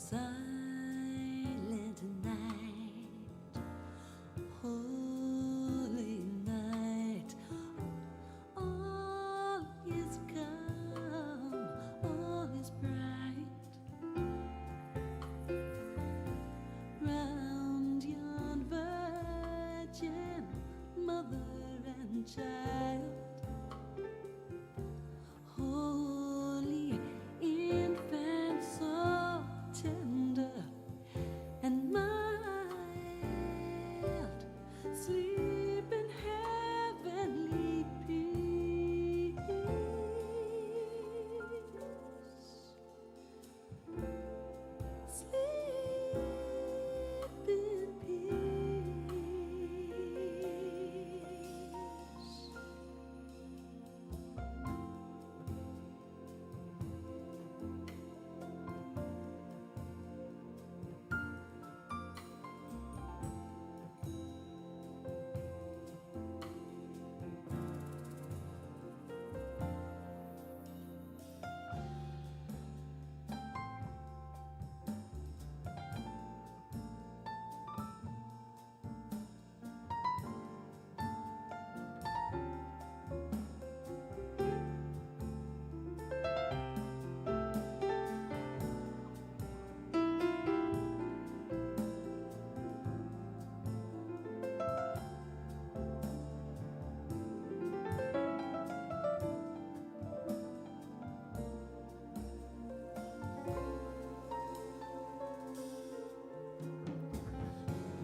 Silent night, holy night, all is calm, all is bright. Round yon virgin mother and child, holy infant, so tender and mild, sleep in heavenly peace. Sleep in peace.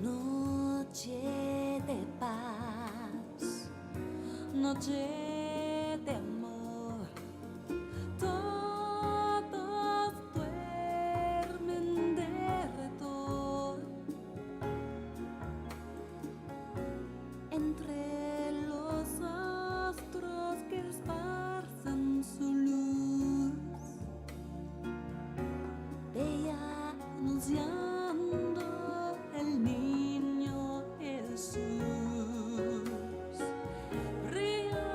Noche de paz, noche de amor, todos duermen de retor. Entre los astros que esparcen su luz, veía anunciando el niño Jesús. Brilla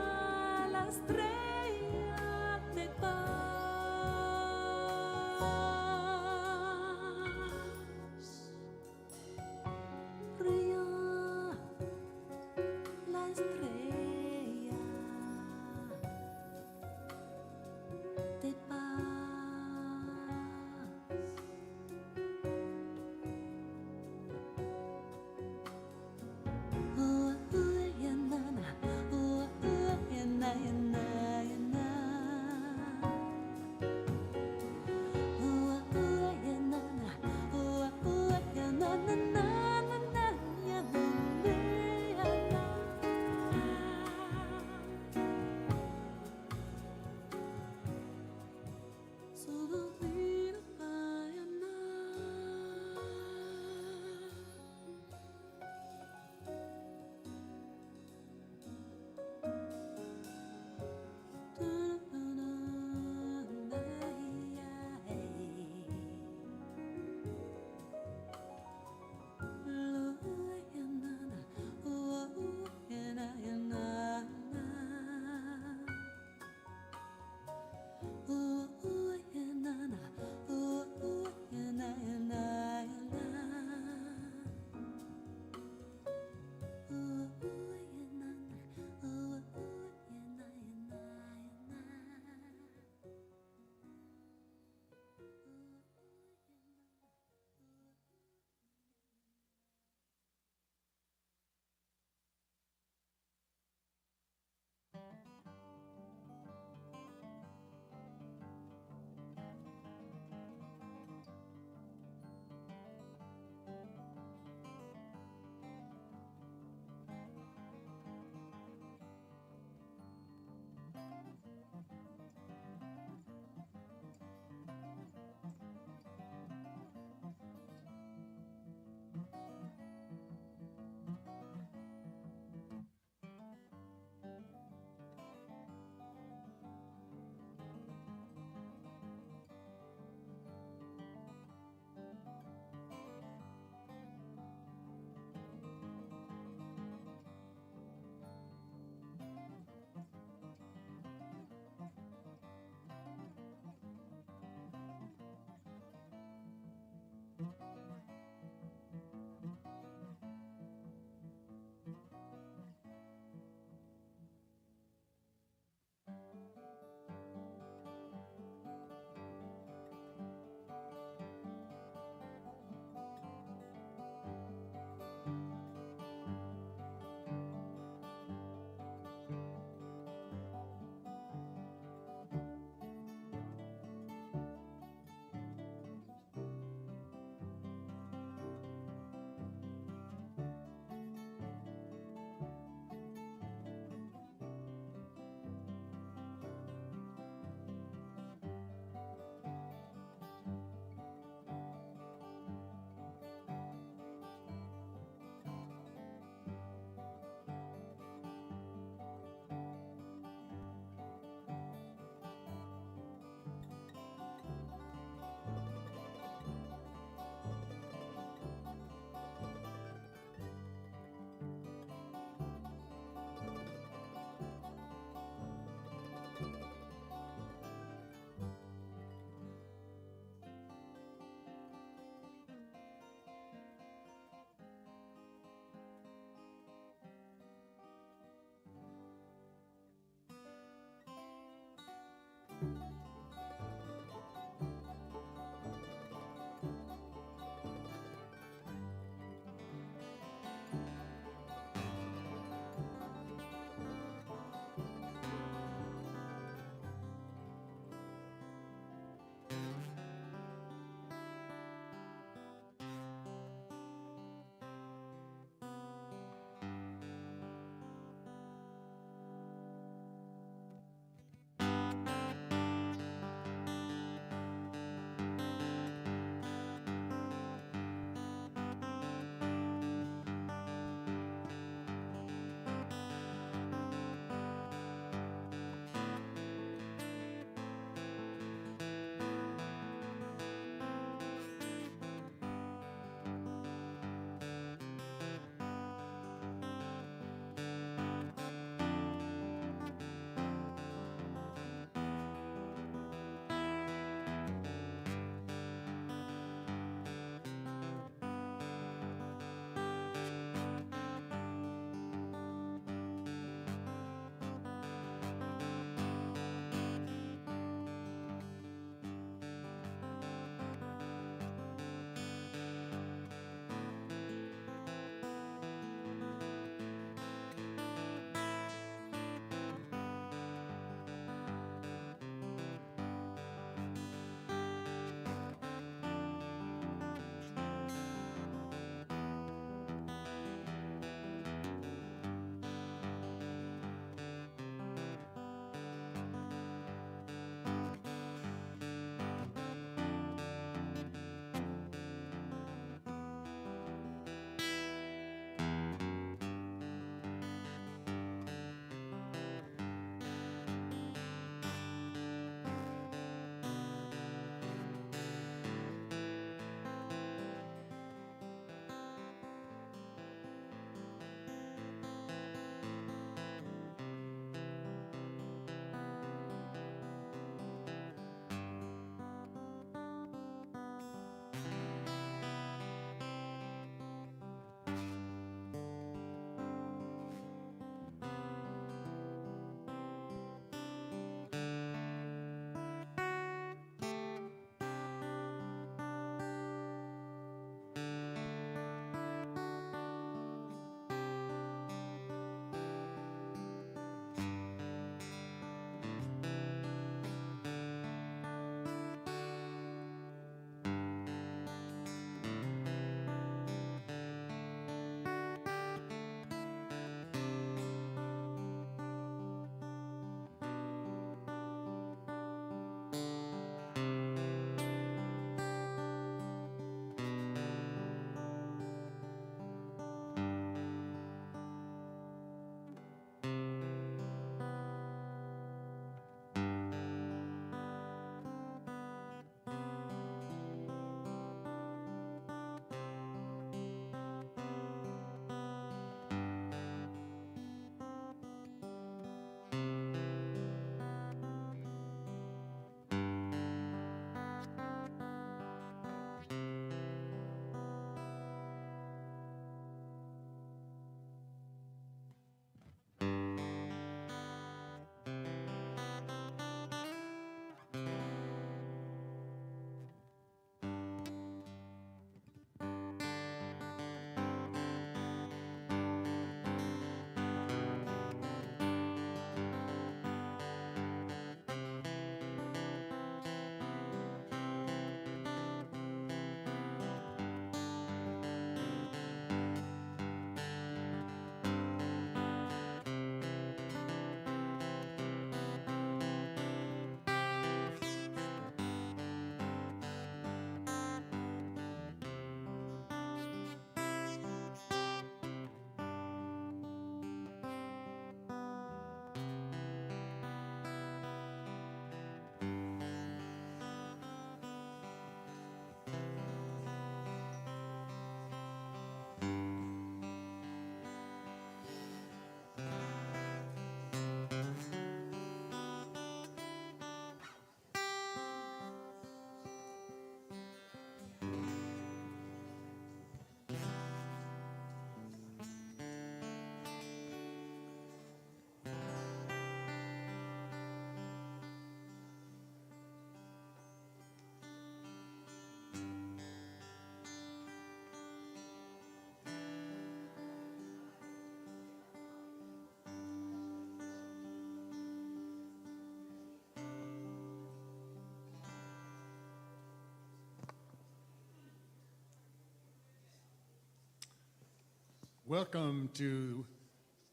Welcome to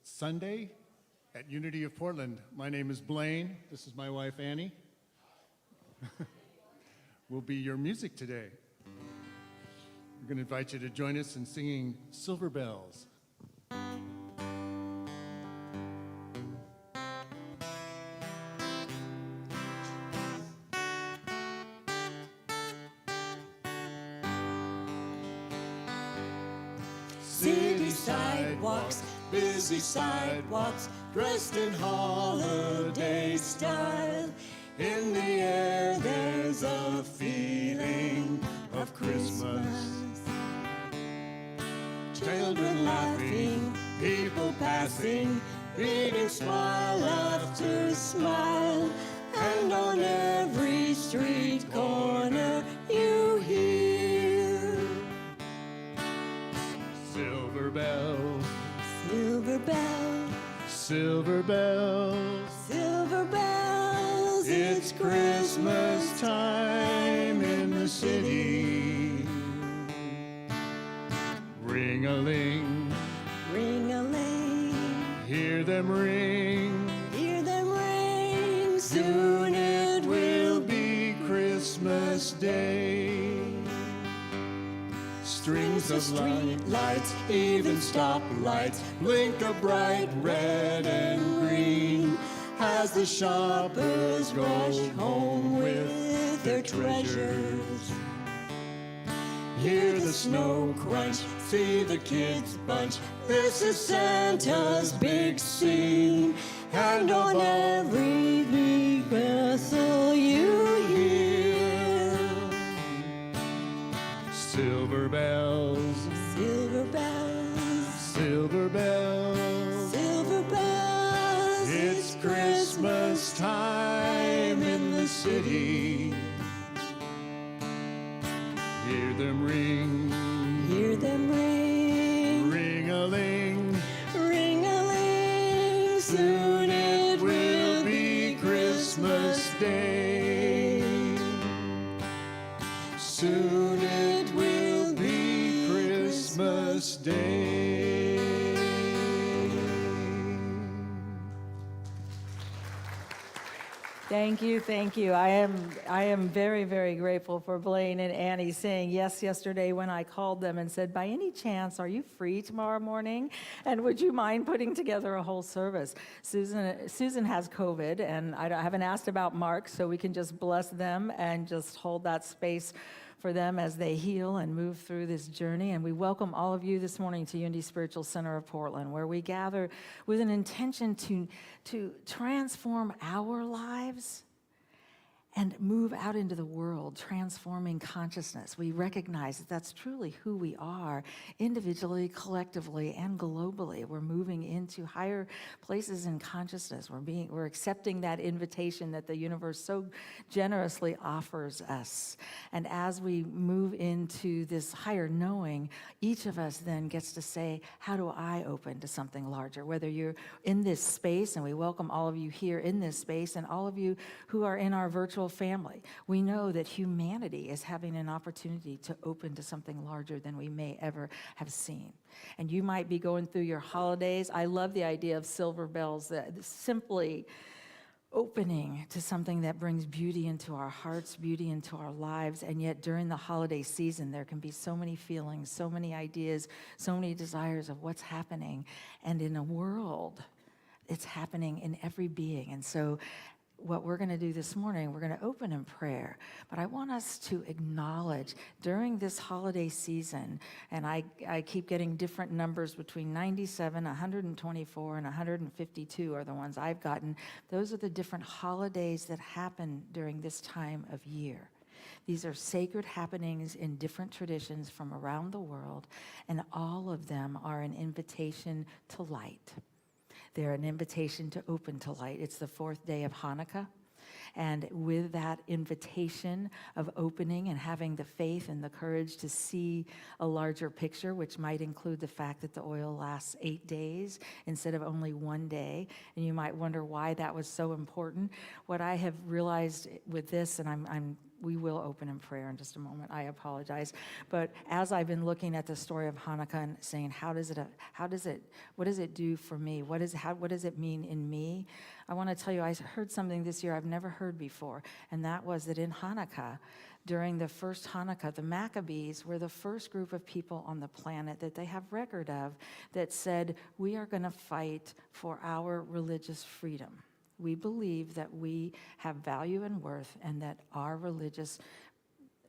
Sunday at Unity of Portland. My name is Blaine. This is my wife, Annie. We'll be your music today. We're going to invite you to join us in singing Silver Bells. City sidewalks, busy sidewalks, dressed in holiday style. In the air there's a feeling of Christmas. Children laughing, people passing, greeting smile after smile. And on every street corner you hear Silver bells, silver bells, silver bells. silver bells. It's Christmas time in the city. Ring-a-ling, Ring-a-ling, hear them ring. hear them ring. Soon it will be Christmas Day. Strings of street lights, even stoplights, blink a bright red and green as the shoppers rush home with their treasures. Hear the snow crunch, see the kids bunch. This is Santa's big scene, and on every big whistle you hear silver bells, Silver bells, silver bells. silver bells. It's Christmas time in the city. Hear them ring, Hear them ring, ring-a-ling. ring-a-ling. Soon it will be Christmas Day. Soon it will be Christmas Day. Thank you, thank you. I am very, very grateful for Blaine and Annie saying yes yesterday when I called them and said, by any chance, are you free tomorrow morning? And would you mind putting together a whole service? Susan has COVID, and I haven't asked about Mark, so we can just bless them and just hold that space for them as they heal and move through this journey. And we welcome all of you this morning to Unity Spiritual Center of Portland, where we gather with an intention to transform our lives and move out into the world, transforming consciousness. We recognize that that's truly who we are, individually, collectively, and globally. We're moving into higher places in consciousness. We're accepting that invitation that the universe so generously offers us. And as we move into this higher knowing, each of us then gets to say, how do I open to something larger? Whether you're in this space, and we welcome all of you here in this space, and all of you who are in our virtual family, we know that humanity is having an opportunity to open to something larger than we may ever have seen. And you might be going through your holidays. I love the idea of silver bells, that simply opening to something that brings beauty into our hearts, beauty into our lives. And yet during the holiday season, there can be so many feelings, so many ideas, so many desires of what's happening. And in a world, it's happening in every being. And so what we're going to do this morning, we're going to open in prayer. But I want us to acknowledge during this holiday season, and I keep getting different numbers between 97, 124, and 152 are the ones I've gotten. Those are the different holidays that happen during this time of year. These are sacred happenings in different traditions from around the world, and all of them are an invitation to light. They're an invitation to open to light. It's the fourth day of Hanukkah. And with that invitation of opening and having the faith and the courage to see a larger picture, which might include the fact that the oil lasts 8 days instead of only 1 day. And you might wonder why that was so important. What I have realized with this, and I'm we will open in prayer in just a moment. I apologize. But as I've been looking at the story of Hanukkah and saying, what does it do for me? What does it mean in me? I want to tell you, I heard something this year I've never heard before, and that was that in Hanukkah, during the first Hanukkah, the Maccabees were the first group of people on the planet that they have record of that said, we are going to fight for our religious freedom. We believe that we have value and worth and that our religious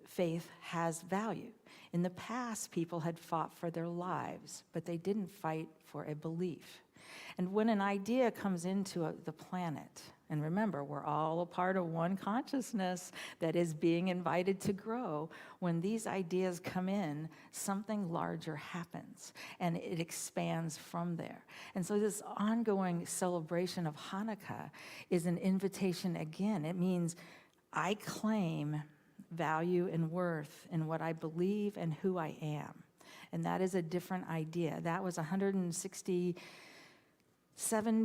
faith has value. In the past, people had fought for their lives, but they didn't fight for a belief. And when an idea comes into the planet, and remember, we're all a part of one consciousness that is being invited to grow. When these ideas come in, something larger happens, and it expands from there. And so this ongoing celebration of Hanukkah is an invitation again. It means I claim value and worth in what I believe and who I am. And that is a different idea. That was 167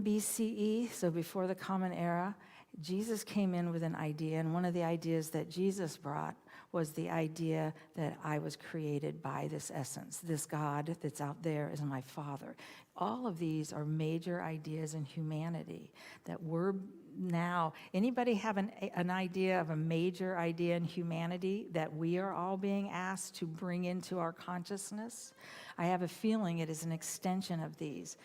BCE, so before the Common Era. Jesus came in with an idea, and one of the ideas that Jesus brought was the idea that I was created by this essence. This God that's out there is my Father. All of these are major ideas in humanity that we're now, anybody have an idea of a major idea in humanity that we are all being asked to bring into our consciousness? I have a feeling it is an extension of these.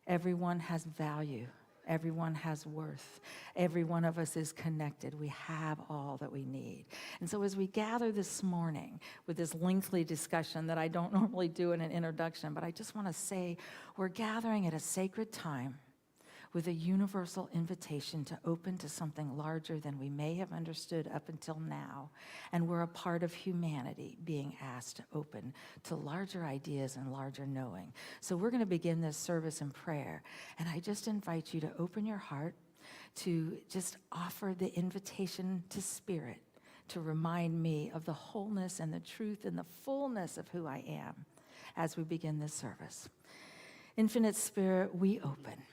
Everyone has value. Everyone has worth. Every one of us is connected. We have all that we need. And so as we gather this morning with this lengthy discussion that I don't normally do in an introduction, but I just want to say we're gathering at a sacred time with a universal invitation to open to something larger than we may have understood up until now. And we're a part of humanity being asked to open to larger ideas and larger knowing. So we're going to begin this service in prayer. And I just invite you to open your heart to just offer the invitation to Spirit to remind me of the wholeness and the truth and the fullness of who I am as we begin this service. Infinite Spirit, we open.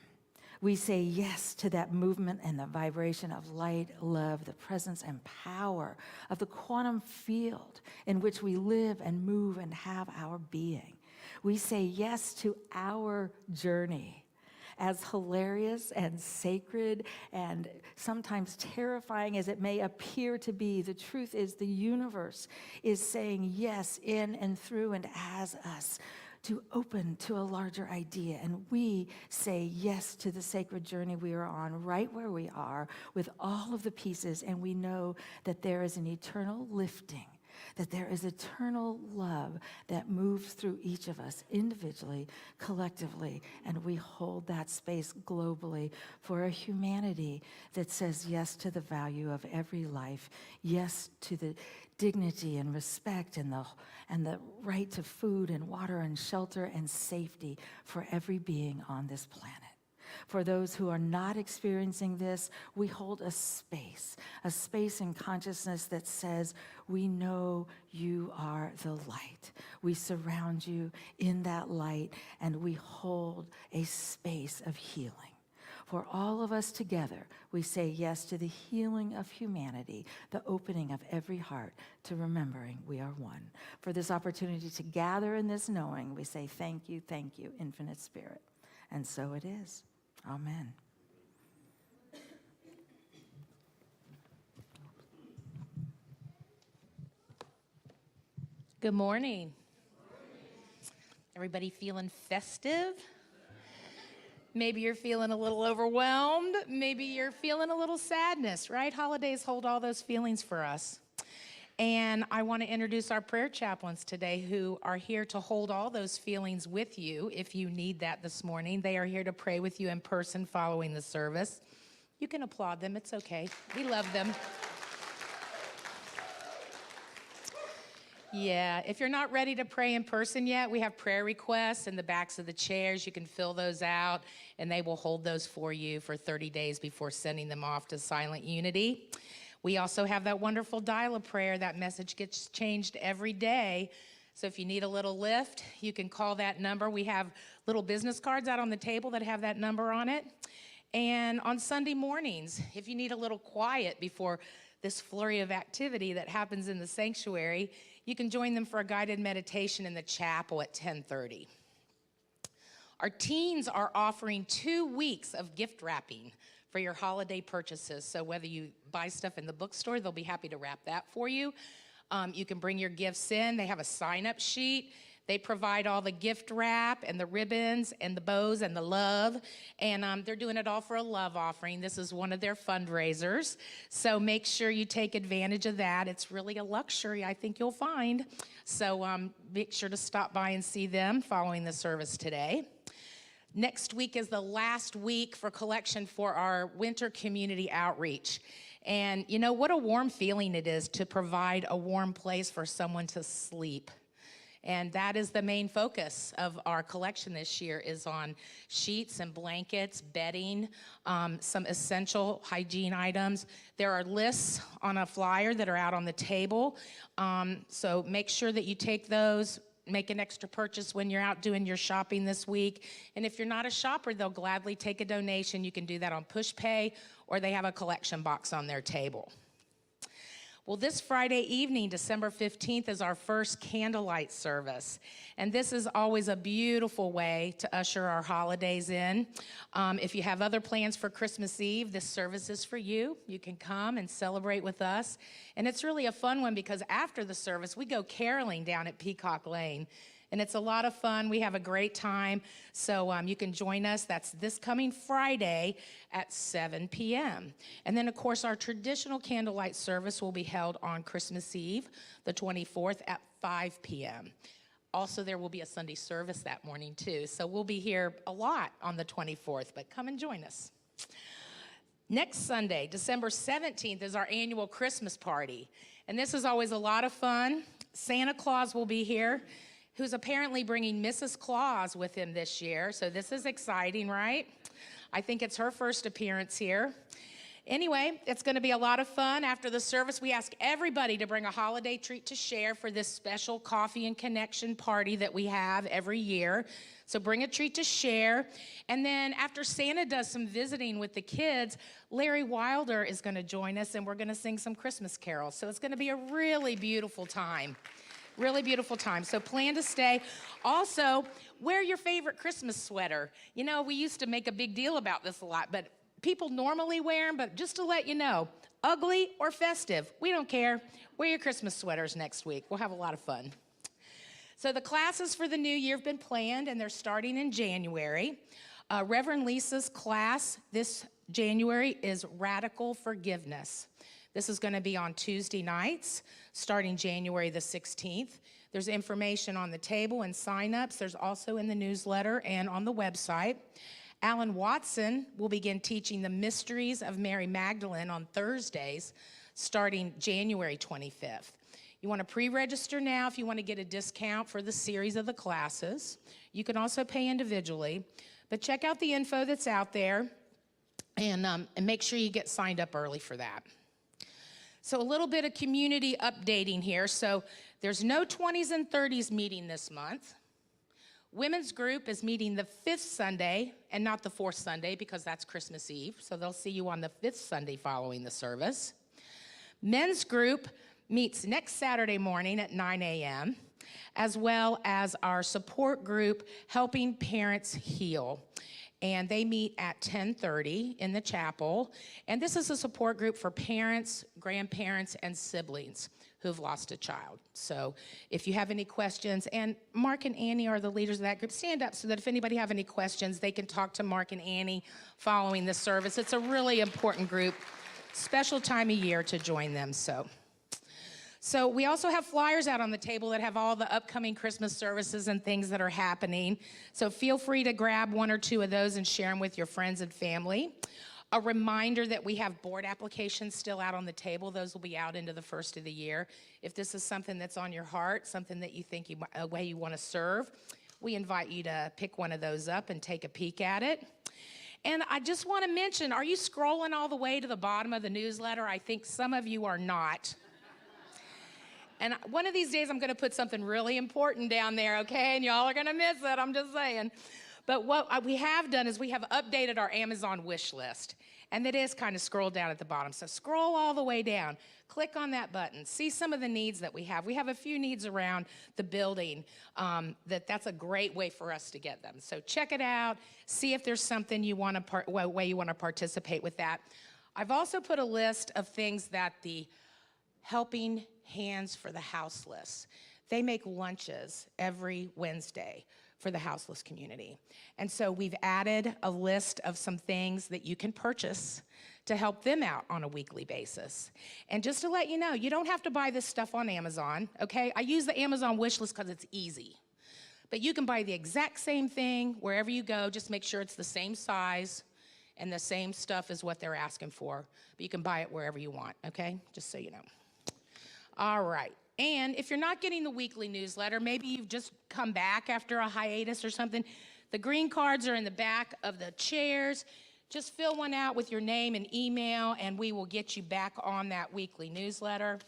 We say yes to that movement and the vibration of light, love, the presence and power of the quantum field in which we live and move and have our being. We say yes to our journey. As hilarious and sacred and sometimes terrifying as it may appear to be, the truth is the universe is saying yes in and through and as us, to open to a larger idea. And we say yes to the sacred journey we are on right where we are with all of the pieces. And we know that there is an eternal lifting, that there is eternal love that moves through each of us individually, collectively, and we hold that space globally for a humanity that says yes to the value of every life, yes to the dignity and respect and the right to food and water and shelter and safety for every being on this planet. For those who are not experiencing this, we hold a space in consciousness that says, we know you are the light. We surround you in that light, and we hold a space of healing. For all of us together, we say yes to the healing of humanity, the opening of every heart to remembering we are one. For this opportunity to gather in this knowing, we say thank you, Infinite Spirit. And so it is. Amen. Good morning. Everybody feeling festive? Maybe you're feeling a little overwhelmed. Maybe you're feeling a little sadness, right? Holidays hold all those feelings for us. And I want to introduce our prayer chaplains today who are here to hold all those feelings with you if you need that this morning. They are here to pray with you in person following the service. You can applaud them. It's okay. We love them. Yeah, if you're not ready to pray in person yet, we have prayer requests in the backs of the chairs. You can fill those out, and they will hold those for you for 30 days before sending them off to Silent Unity. We also have that wonderful dial-a-prayer. That message gets changed every day. So if you need a little lift, you can call that number. We have little business cards out on the table that have that number on it. And on Sunday mornings, if you need a little quiet before this flurry of activity that happens in the sanctuary, you can join them for a guided meditation in the chapel at 10:30. Our teens are offering 2 weeks of gift wrapping for your holiday purchases. So whether you buy stuff in the bookstore, they'll be happy to wrap that for you. You can bring your gifts in. They have a sign-up sheet. They provide all the gift wrap and the ribbons and the bows and the love. And they're doing it all for a love offering. This is one of their fundraisers. So make sure you take advantage of that. It's really a luxury, I think you'll find. So make sure to stop by and see them following the service today. Next week is the last week for collection for our winter community outreach. And you know what a warm feeling it is to provide a warm place for someone to sleep. And that is the main focus of our collection this year, is on sheets and blankets, bedding, some essential hygiene items. There are lists on a flyer that are out on the table. So make sure that you take those, make an extra purchase when you're out doing your shopping this week. And if you're not a shopper, they'll gladly take a donation. You can do that on PushPay, or they have a collection box on their table. Well, this Friday evening, December 15th, is our first candlelight service. And this is always a beautiful way to usher our holidays in. If you have other plans for Christmas Eve, this service is for you. You can come and celebrate with us. And it's really a fun one because after the service, we go caroling down at Peacock Lane. And it's a lot of fun. We have a great time. So you can join us. That's this coming Friday at 7 p.m. And then, of course, our traditional candlelight service will be held on Christmas Eve, the 24th, at 5 p.m. Also, there will be a Sunday service that morning, too. So we'll be here a lot on the 24th, but come and join us. Next Sunday, December 17th, is our annual Christmas party. And this is always a lot of fun. Santa Claus will be here, who's apparently bringing Mrs. Claus with him this year. So this is exciting, right? I think it's her first appearance here. Anyway, it's going to be a lot of fun. After the service, we ask everybody to bring a holiday treat to share for this special coffee and connection party that we have every year. So bring a treat to share. And then after Santa does some visiting with the kids, Larry Wilder is going to join us, and we're going to sing some Christmas carols. So it's going to be a really beautiful time. Really beautiful time. So plan to stay. Also, wear your favorite Christmas sweater. You know, we used to make a big deal about this a lot, but people normally wear them. But just to let you know, ugly or festive, we don't care. Wear your Christmas sweaters next week. We'll have a lot of fun. So the classes for the new year have been planned, and they're starting in January. Reverend Lisa's class this January is Radical Forgiveness. This is going to be on Tuesday nights, starting January the 16th. There's information on the table and sign-ups. There's also in the newsletter and on the website. Alan Watson will begin teaching the mysteries of Mary Magdalene on Thursdays, starting January 25th. You want to pre-register now if you want to get a discount for the series of the classes. You can also pay individually, but check out the info that's out there and make sure you get signed up early for that. So a little bit of community updating here. So there's no 20s and 30s meeting this month. Women's group is meeting the 5th Sunday and not the 4th Sunday because that's Christmas Eve. So they'll see you on the 5th Sunday following the service. Men's group meets next Saturday morning at 9 a.m., as well as our support group, Helping Parents Heal. And they meet at 10:30 in the chapel. And this is a support group for parents, grandparents, and siblings who've lost a child. So if you have any questions, and Mark and Annie are the leaders of that group, stand up so that if anybody have any questions, they can talk to Mark and Annie following the service. It's a really important group, special time of year to join them. So we also have flyers out on the table that have all the upcoming Christmas services and things that are happening. So feel free to grab 1 or 2 of those and share them with your friends and family. A reminder that we have board applications still out on the table. Those will be out into the first of the year. If this is something that's on your heart, something that you think a way you want to serve, we invite you to pick one of those up and take a peek at it. And I just want to mention, are you scrolling all the way to the bottom of the newsletter? I think some of you are not. And one of these days, I'm going to put something really important down there, okay? And y'all are going to miss it, I'm just saying. But what we have done is we have updated our Amazon wish list. And that is kind of scroll down at the bottom. So scroll all the way down. Click on that button. See some of the needs that we have. We have a few needs around the building that's a great way for us to get them. So check it out. See if there's something you want to way you want to participate with that. I've also put a list of things that the Helping Hands for the Houseless. They make lunches every Wednesday for the houseless community. And so we've added a list of some things that you can purchase to help them out on a weekly basis. And just to let you know, you don't have to buy this stuff on Amazon, okay? I use the Amazon wish list because it's easy. But you can buy the exact same thing wherever you go. Just make sure it's the same size and the same stuff as what they're asking for. But you can buy it wherever you want, okay? Just so you know. All right. And if you're not getting the weekly newsletter, maybe you've just come back after a hiatus or something, the green cards are in the back of the chairs. Just fill one out with your name and email, and we will get you back on that weekly newsletter.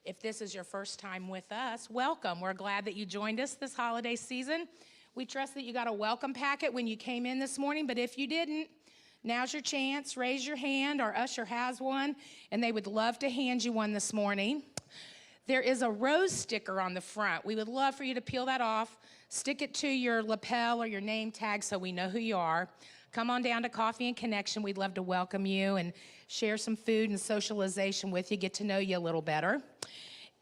If this is your first time with us, welcome. We're glad that you joined us this holiday season. We trust that you got a welcome packet when you came in this morning, but if you didn't, now's your chance. Raise your hand. Our usher has one, and they would love to hand you one this morning. There is a rose sticker on the front. We would love for you to peel that off, stick it to your lapel or your name tag so we know who you are. Come on down to Coffee and Connection. We'd love to welcome you and share some food and socialization with you, get to know you a little better.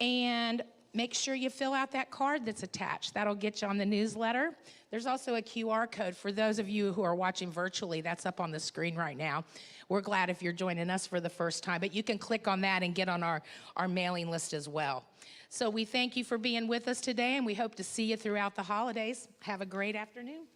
And make sure you fill out that card that's attached. That'll get you on the newsletter. There's also a QR code for those of you who are watching virtually. That's up on the screen right now. We're glad if you're joining us for the first time, but you can click on that and get on our mailing list as well. So we thank you for being with us today, and we hope to see you throughout the holidays. Have a great afternoon.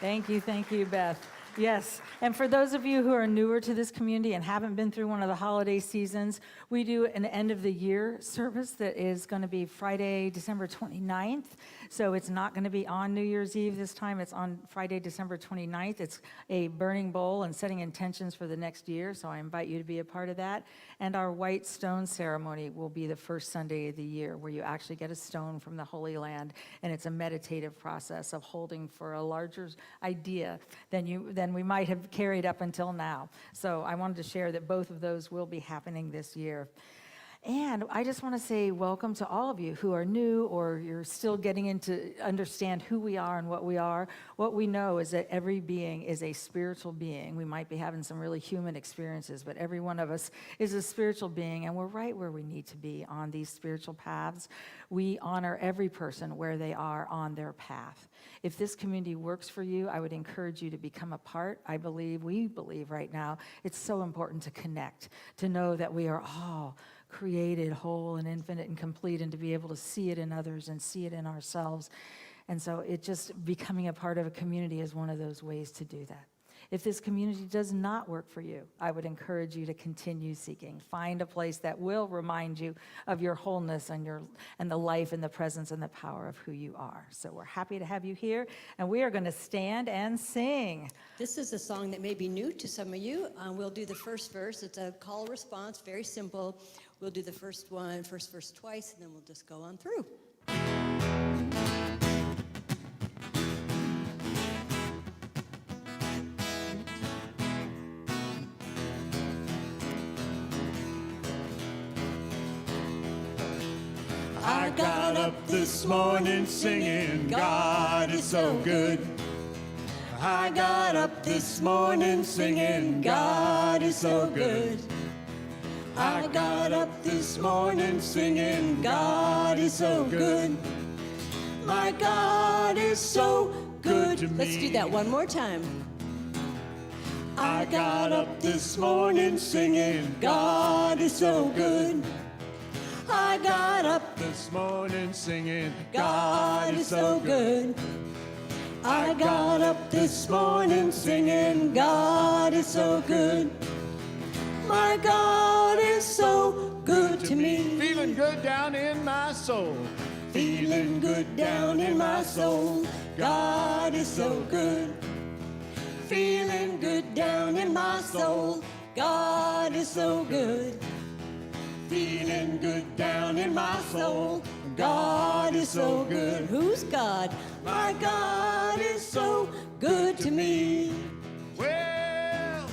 Thank you, Beth. Yes, and for those of you who are newer to this community and haven't been through one of the holiday seasons, we do an end of the year service that is going to be Friday, December 29th. So it's not going to be on New Year's Eve this time. It's on Friday, December 29th. It's a burning bowl and setting intentions for the next year. So I invite you to be a part of that. And our white stone ceremony will be the first Sunday of the year where you actually get a stone from the Holy Land. And it's a meditative process of holding for a larger idea than we might have carried up until now. So I wanted to share that both of those will be happening this year. And I just want to say welcome to all of you who are new or you're still getting into understand who we are and what we are. What we know is that every being is a spiritual being. We might be having some really human experiences, but every one of us is a spiritual being, and we're right where we need to be on these spiritual paths. We honor every person where they are on their path. If this community works for you, I would encourage you to become a part. We believe right now, it's so important to connect, to know that we are all created whole and infinite and complete, and to be able to see it in others and see it in ourselves. And so it just becoming a part of a community is one of those ways to do that. If this community does not work for you, I would encourage you to continue seeking. Find a place that will remind you of your wholeness and the life and the presence and the power of who you are. So we're happy to have you here, and we are going to stand and sing. This is a song that may be new to some of you. We'll do the first verse. It's a call response, very simple. We'll do the first verse twice, and then we'll just go on through. I got up this morning singing, God is so good. I got up this morning singing, God is so good. I got up this morning singing, God is so good. My God is so good to me. Let's do that one more time. I got up this morning singing, God is so good. I got up this morning singing, God is so good. I got up this morning singing, God is so good. My God is so good to me. Feeling good down in my soul. Feeling good down in my soul. God is so good. Feeling good down in my soul. God is so good. feeling good down in my soul. God is so good. Who's God? My God is so good to me. Well,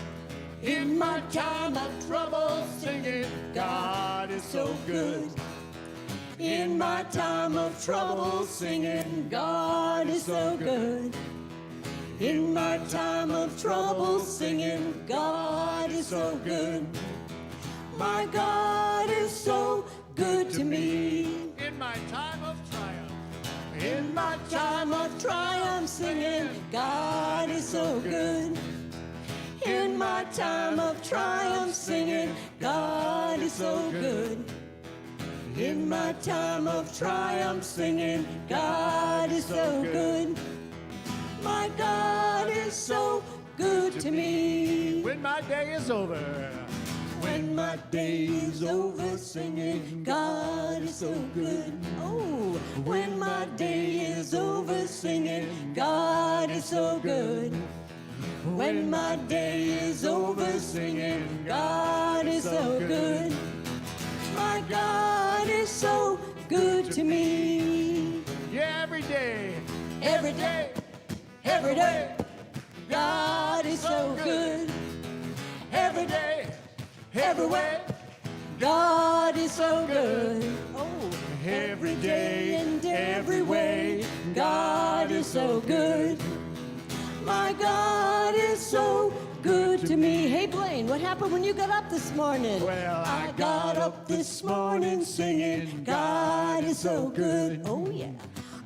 In my time of trouble, singing, God is so good. In my time of trouble, singing, God is so good. In my time of trouble, singing, God is so good. My God is so good to me. in my time of triumph, In my time of triumph, singing, God is so good. In my time of triumph, singing, God is so good. In my time of triumph, singing, God is so good. My God is so good to me. when my day is over, When my day is over, singing, God is so good. Oh, when my day is over, singing, God is so good. When my day is over, singing, God is so good. My God is so good to me. yeah, every day, Every day, every day, God is so good. Every day, every way, God is so good. Oh, every day and every way, God is so good. My God is so good to me. Hey, Blaine, what happened when you got up this morning? Well, I got up this morning singing, God is so good. Oh, yeah.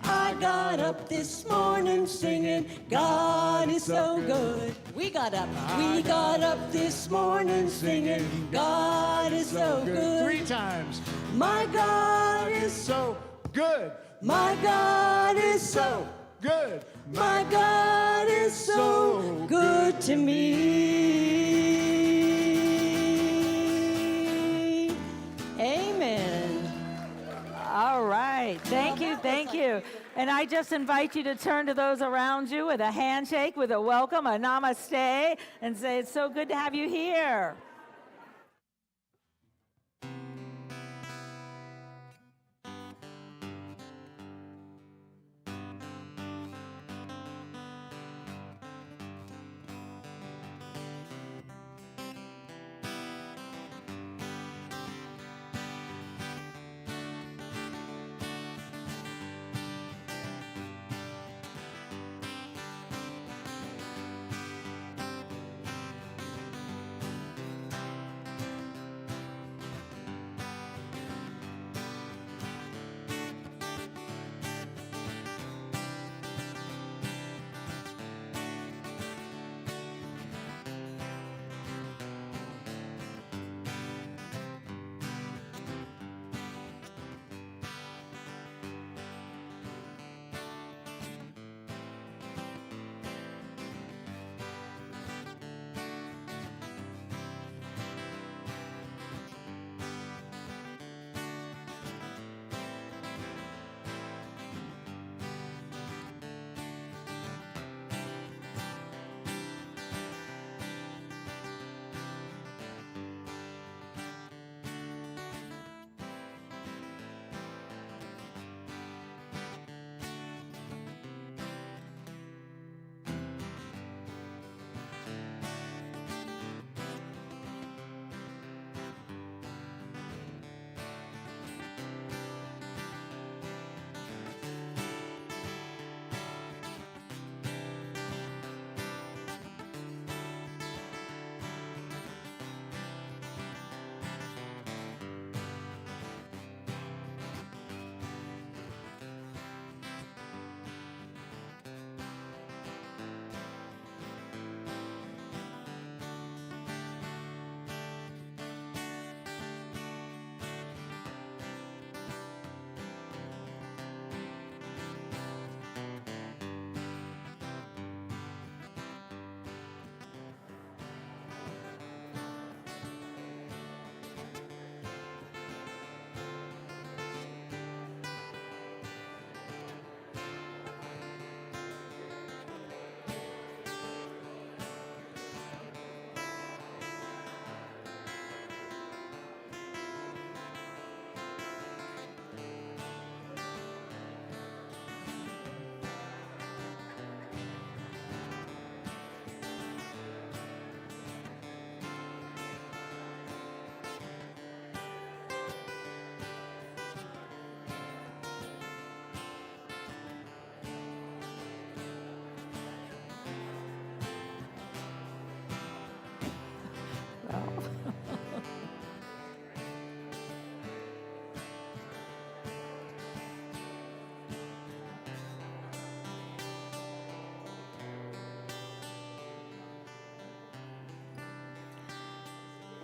I got up this morning singing, God is so good. We got up this morning singing, God is so good. 3 times. My God is So good, my God is so good. my God is so good to me. Amen. All right. Thank you. Thank you. And I just invite you to turn to those around you with a handshake, with a welcome, a namaste, and say, it's so good to have you here.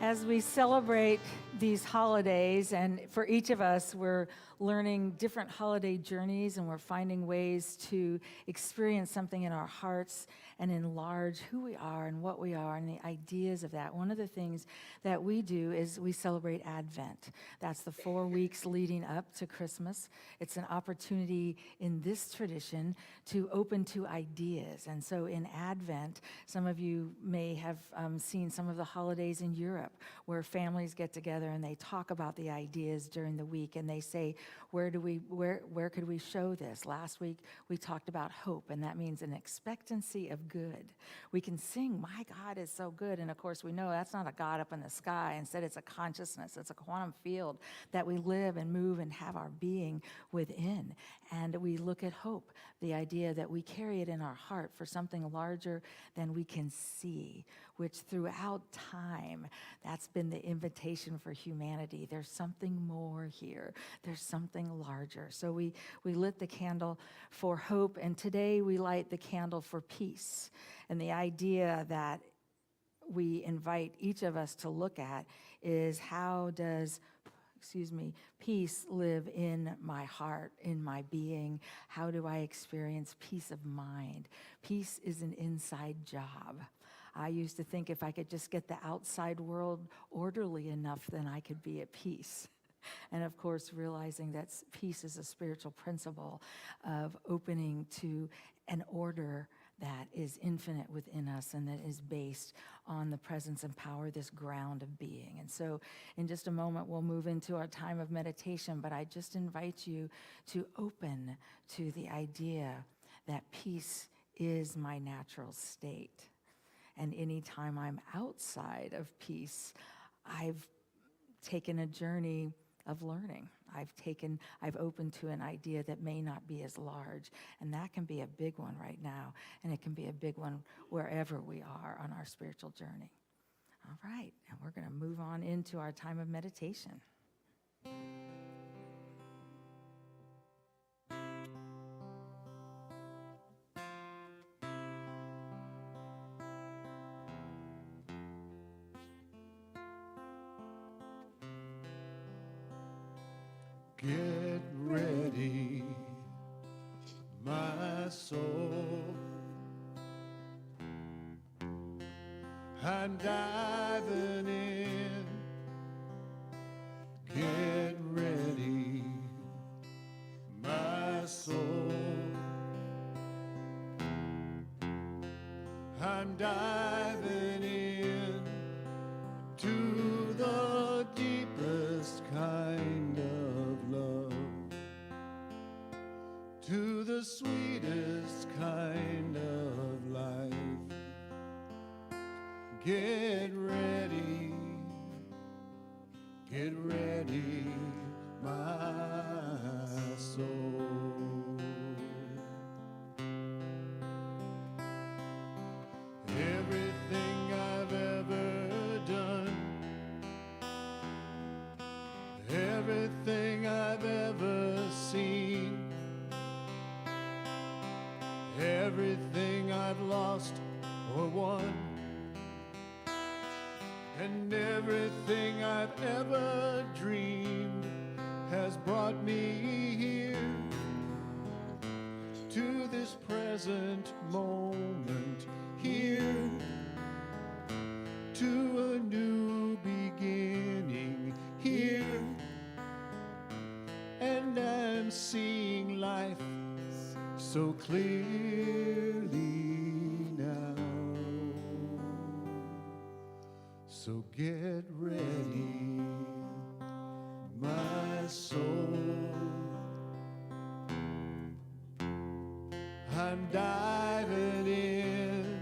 As we celebrate these holidays, and for each of us, we're learning different holiday journeys and we're finding ways to experience something in our hearts and enlarge who we are and what we are and the ideas of that. One of the things that we do is we celebrate Advent. That's the 4 weeks leading up to Christmas. It's an opportunity in this tradition to open to ideas. And so in Advent, some of you may have seen some of the holidays in Europe where families get together and they talk about the ideas during the week and they say, where could we show this? Last week we talked about hope, and that means an expectancy of good. We can sing, my God is so good, and of course we know that's not a God up in the sky. Instead, it's a consciousness, it's a quantum field that we live and move and have our being within. And we look at hope, the idea that we carry it in our heart for something larger than we can see, which throughout time, that's been the invitation for humanity. There's something more here. There's something larger. So we lit the candle for hope, and today we light the candle for peace. And the idea that we invite each of us to look at is, how does peace live in my heart, in my being? How do I experience peace of mind? Peace is an inside job. I used to think if I could just get the outside world orderly enough, then I could be at peace. And of course, realizing that peace is a spiritual principle of opening to an order that is infinite within us and that is based on the presence and power, this ground of being. And so in just a moment, we'll move into our time of meditation, but I just invite you to open to the idea that peace is my natural state. And anytime I'm outside of peace, I've taken a journey of learning. I've opened to an idea that may not be as large, and that can be a big one right now, and it can be a big one wherever we are on our spiritual journey. All right, and we're going to move on into our time of meditation. Get ready, my soul. I'm diving in. Get ready, my soul. I'm diving in to the deepest kind of love, to the sweetest kind of life. Get ready, my soul. Everything I've ever done, everything I've ever seen, everything I've lost or won, and everything I've ever dreamed has brought me here to this present moment, here to a new beginning, here, and I'm seeing life so clearly now. So get ready, my soul. I'm diving in.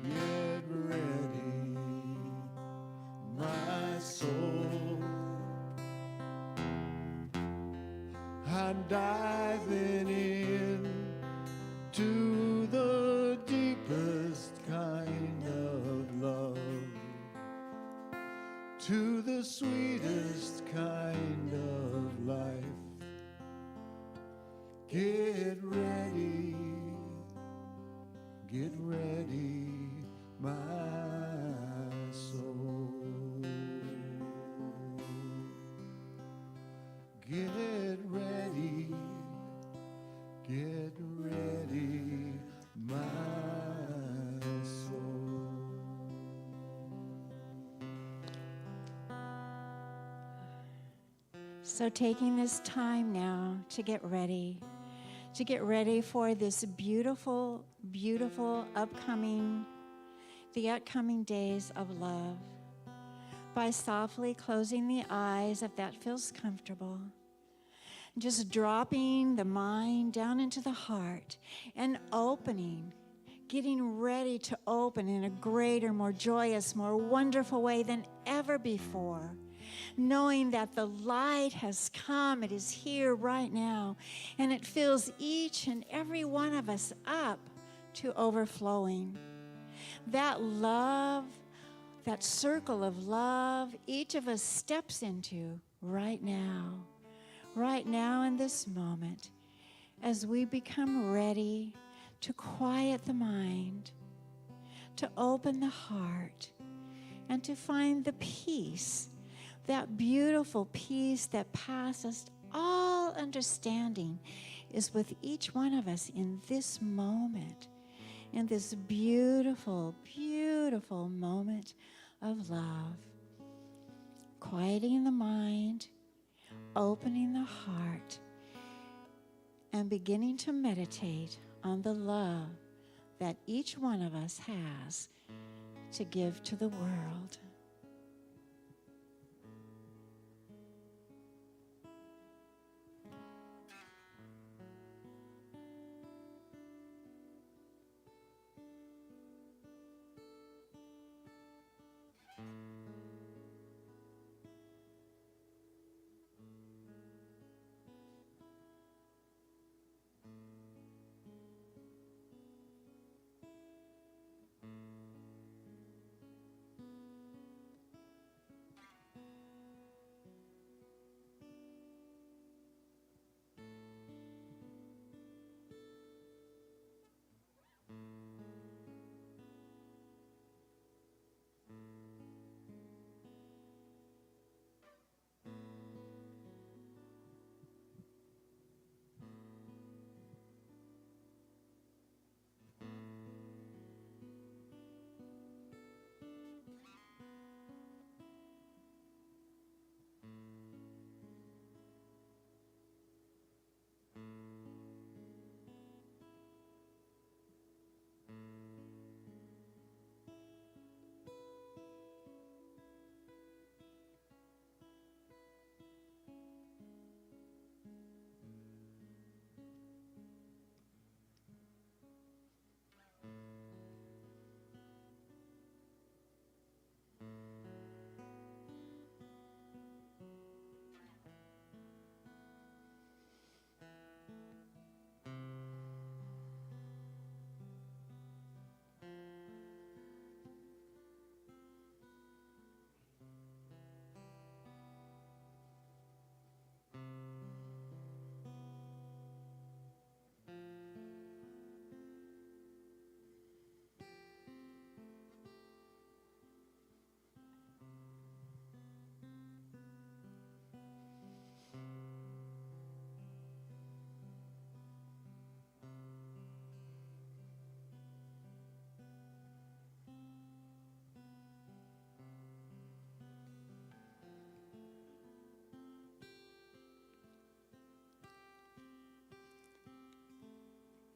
Get ready, my soul. I'm diving in to the deepest kind of love, to the sweetest kind of life. Get ready, my soul. Get ready, my soul. So taking this time now to get ready for this beautiful, beautiful the upcoming days of love, by softly closing the eyes if that feels comfortable. Just dropping the mind down into the heart and opening, getting ready to open in a greater, more joyous, more wonderful way than ever before. Knowing that the light has come, it is here right now, and it fills each and every one of us up to overflowing. That love, that circle of love, each of us steps into right now in this moment, as we become ready to quiet the mind, to open the heart, and to find the peace, that beautiful peace that passes all understanding, is with each one of us in this moment, in this beautiful, beautiful moment of love. Quieting the mind, opening the heart, and beginning to meditate on the love that each one of us has to give to the world.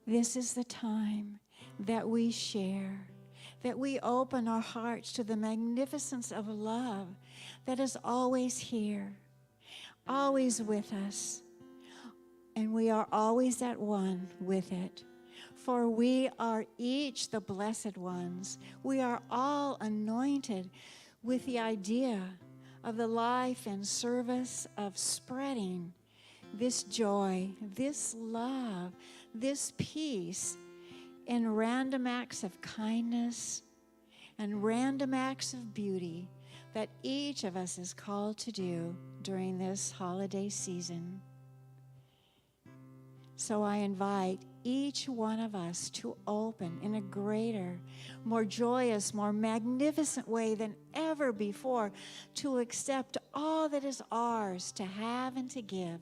This is the time that we share, that we open our hearts to the magnificence of love that is always here, always with us, and we are always at one with it. For we are each the blessed ones. We are all anointed with the idea of the life and service of spreading this joy, this love, this peace in random acts of kindness and random acts of beauty that each of us is called to do during this holiday season. So I invite each one of us to open in a greater, more joyous, more magnificent way than ever before, to accept all that is ours to have and to give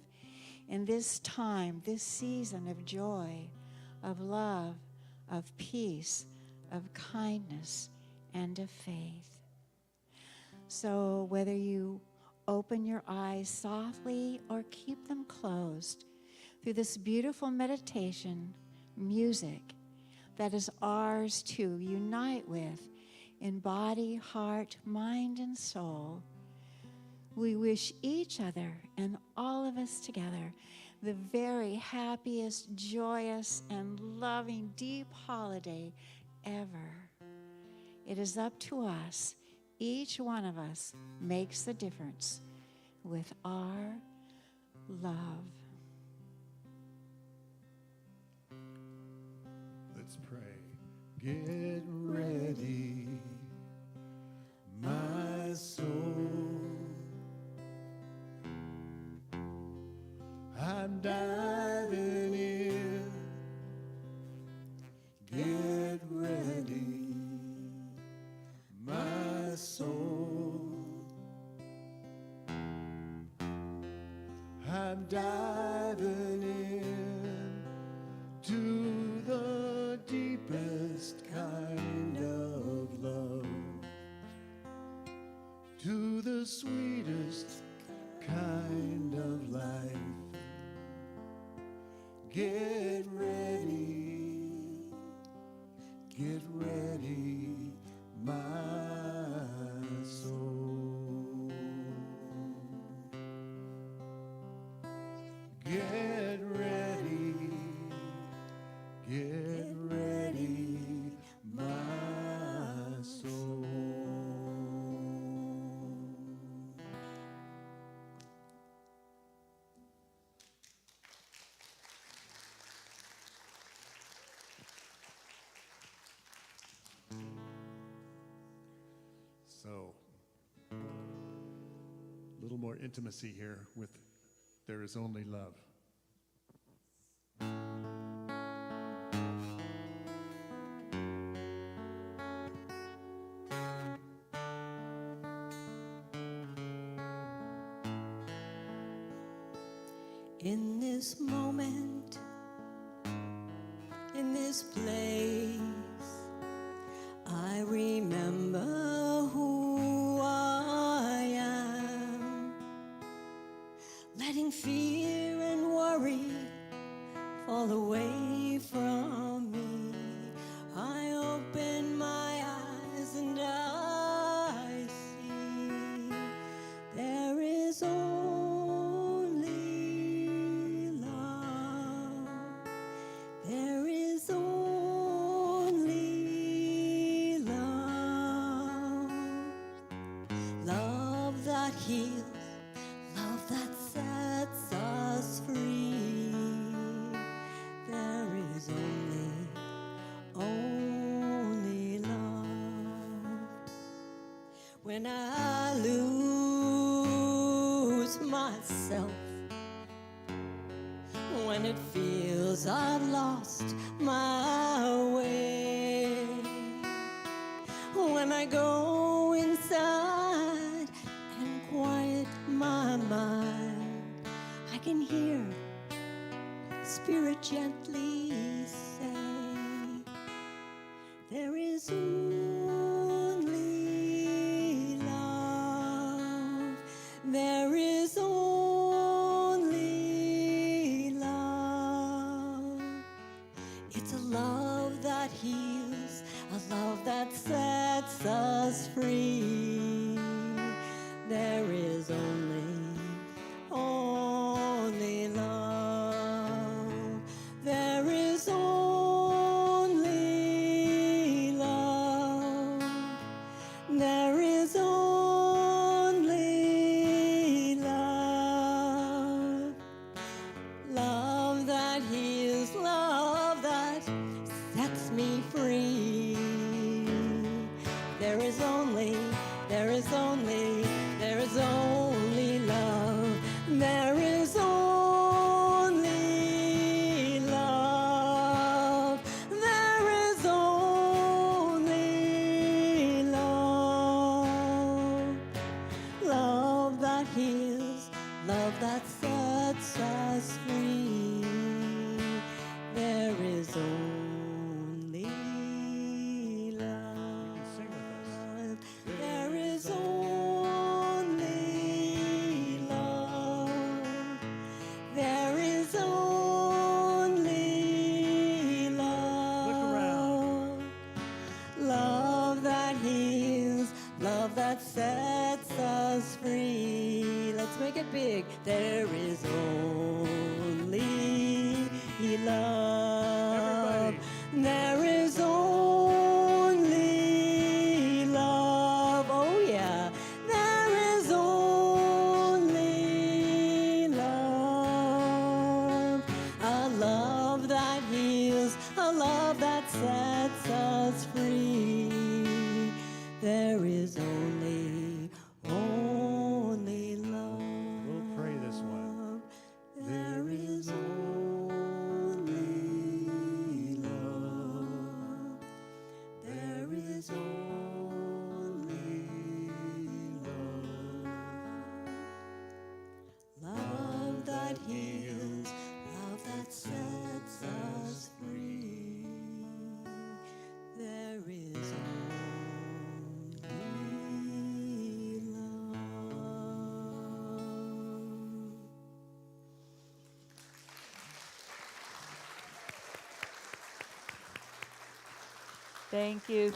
in this time, this season of joy, of love, of peace, of kindness, and of faith. So whether you open your eyes softly or keep them closed, through this beautiful meditation, music that is ours to unite with in body, heart, mind, and soul, we wish each other and all of us together the very happiest, joyous, and loving, deep holiday ever. It is up to us. Each one of us makes the difference with our love. Let's pray. Get ready, my soul. I'm diving in. Get ready, my soul. I'm diving in to the deepest kind of love, to the sweetest kind of life. Get ready, my soul. Get ready, my soul. So, a little more intimacy here with There Is Only Love. In this moment, in this place, I remember who I am, letting fear and worry fall away from me. I open my eyes and I see there is only love. There is only love. Love that heals, love that sets us free. There is only love. When I lose myself, when it feels I've lost my way, when I go inside and quiet my mind, I can hear Spirit gently say, there is only love. There is only love. It's a love that heals, a love that sets us free. There is only love. There is only that sets us free. There is only love. Sing with us. There is only love. There is only love. Love that heals, love that sets us free. Let's make it big. There is only love. Everybody. There is only love. Oh yeah. There is only love. A love that heals, a love that sets us free. There is only love. We'll pray this one. There is only love. There is only love. Love that heals, love that sets us free. There is only love. Thank you,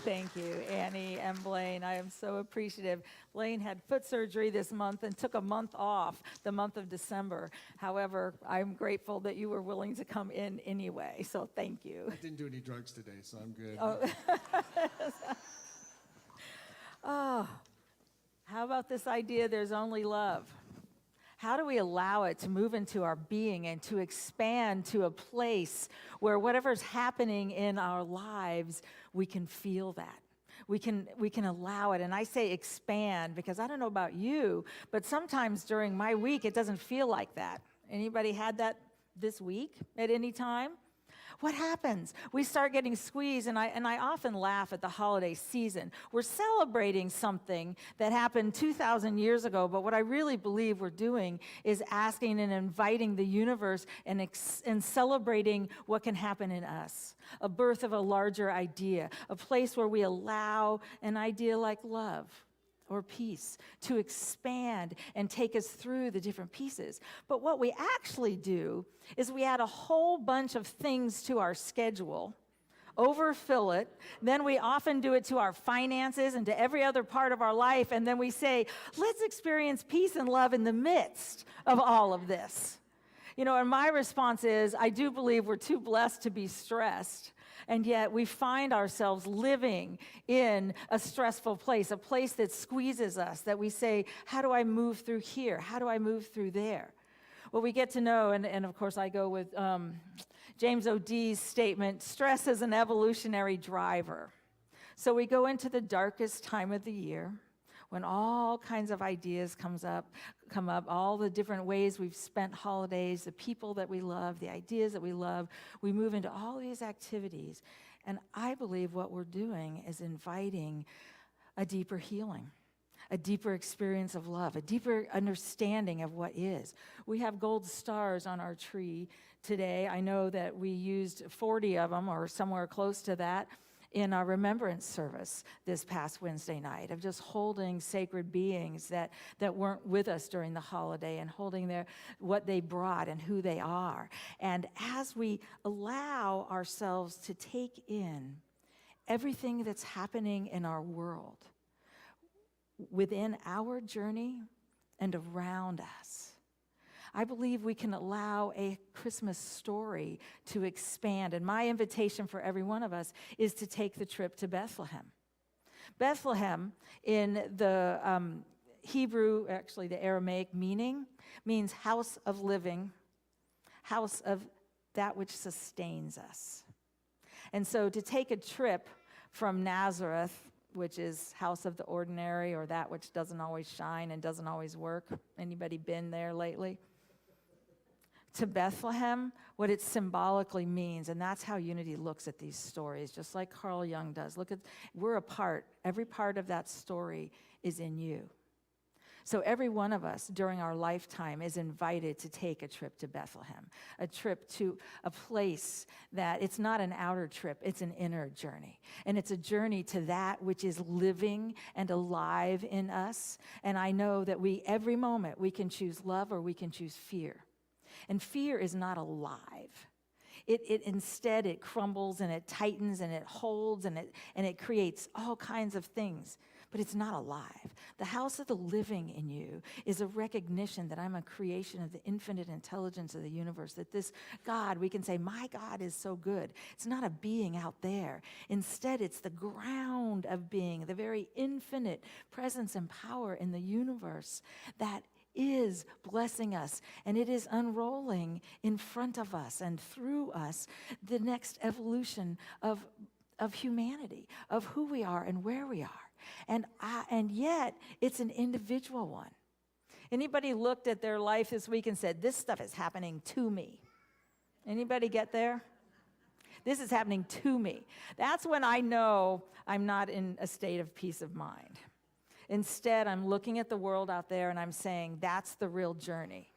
Annie and Blaine. I am so appreciative. Blaine had foot surgery this month and took a month off, the month of December. However, I'm grateful that you were willing to come in anyway, so thank you. I didn't do any drugs today, so I'm good. Oh, how about this idea, there's only love? How do we allow it to move into our being and to expand to a place where whatever's happening in our lives, we can feel that? We can allow it. And I say expand because I don't know about you, but sometimes during my week, it doesn't feel like that. Anybody had that this week at any time? What happens? We start getting squeezed, and I often laugh at the holiday season. We're celebrating something that happened 2,000 years ago, but what I really believe we're doing is asking and inviting the universe and celebrating what can happen in us. A birth of a larger idea, a place where we allow an idea like love or peace to expand and take us through the different pieces. But what we actually do is we add a whole bunch of things to our schedule, overfill it, then we often do it to our finances and to every other part of our life, and then we say, let's experience peace and love in the midst of all of this. You know, and my response is, I do believe we're too blessed to be stressed. And yet we find ourselves living in a stressful place, a place that squeezes us, that we say, how do I move through here? How do I move through there? Well, we get to know, and of course I go with James O'Dee's statement, stress is an evolutionary driver. So we go into the darkest time of the year, when all kinds of ideas come up, all the different ways we've spent holidays, the people that we love, the ideas that we love, we move into all these activities. And I believe what we're doing is inviting a deeper healing, a deeper experience of love, a deeper understanding of what is. We have gold stars on our tree today. I know that we used 40 of them or somewhere close to that in our remembrance service this past Wednesday night, of just holding sacred beings that weren't with us during the holiday and holding what they brought and who they are. And as we allow ourselves to take in everything that's happening in our world, within our journey and around us, I believe we can allow a Christmas story to expand. And my invitation for every one of us is to take the trip to Bethlehem. Bethlehem, in the Hebrew, actually the Aramaic meaning, means house of living, house of that which sustains us. And so to take a trip from Nazareth, which is house of the ordinary, or that which doesn't always shine and doesn't always work. Anybody been there lately? To Bethlehem, what it symbolically means, and that's how Unity looks at these stories, just like Carl Jung does. Look at, we're a part. Every part of that story is in you. So every one of us during our lifetime is invited to take a trip to Bethlehem, a trip to a place that it's not an outer trip, it's an inner journey. And it's a journey to that which is living and alive in us. And I know that every moment we can choose love or we can choose fear. And fear is not alive. Instead, it crumbles and it tightens and it holds and it creates all kinds of things. But it's not alive. The house of the living in you is a recognition that I'm a creation of the infinite intelligence of the universe, that this God, we can say, my God is so good. It's not a being out there. Instead, it's the ground of being, the very infinite presence and power in the universe that is blessing us, and it is unrolling in front of us and through us the next evolution of humanity, of who we are and where we are. And yet, it's an individual one. Anybody looked at their life this week and said, this stuff is happening to me? Anybody get there? This is happening to me. That's when I know I'm not in a state of peace of mind. Instead, I'm looking at the world out there and I'm saying, that's the real journey.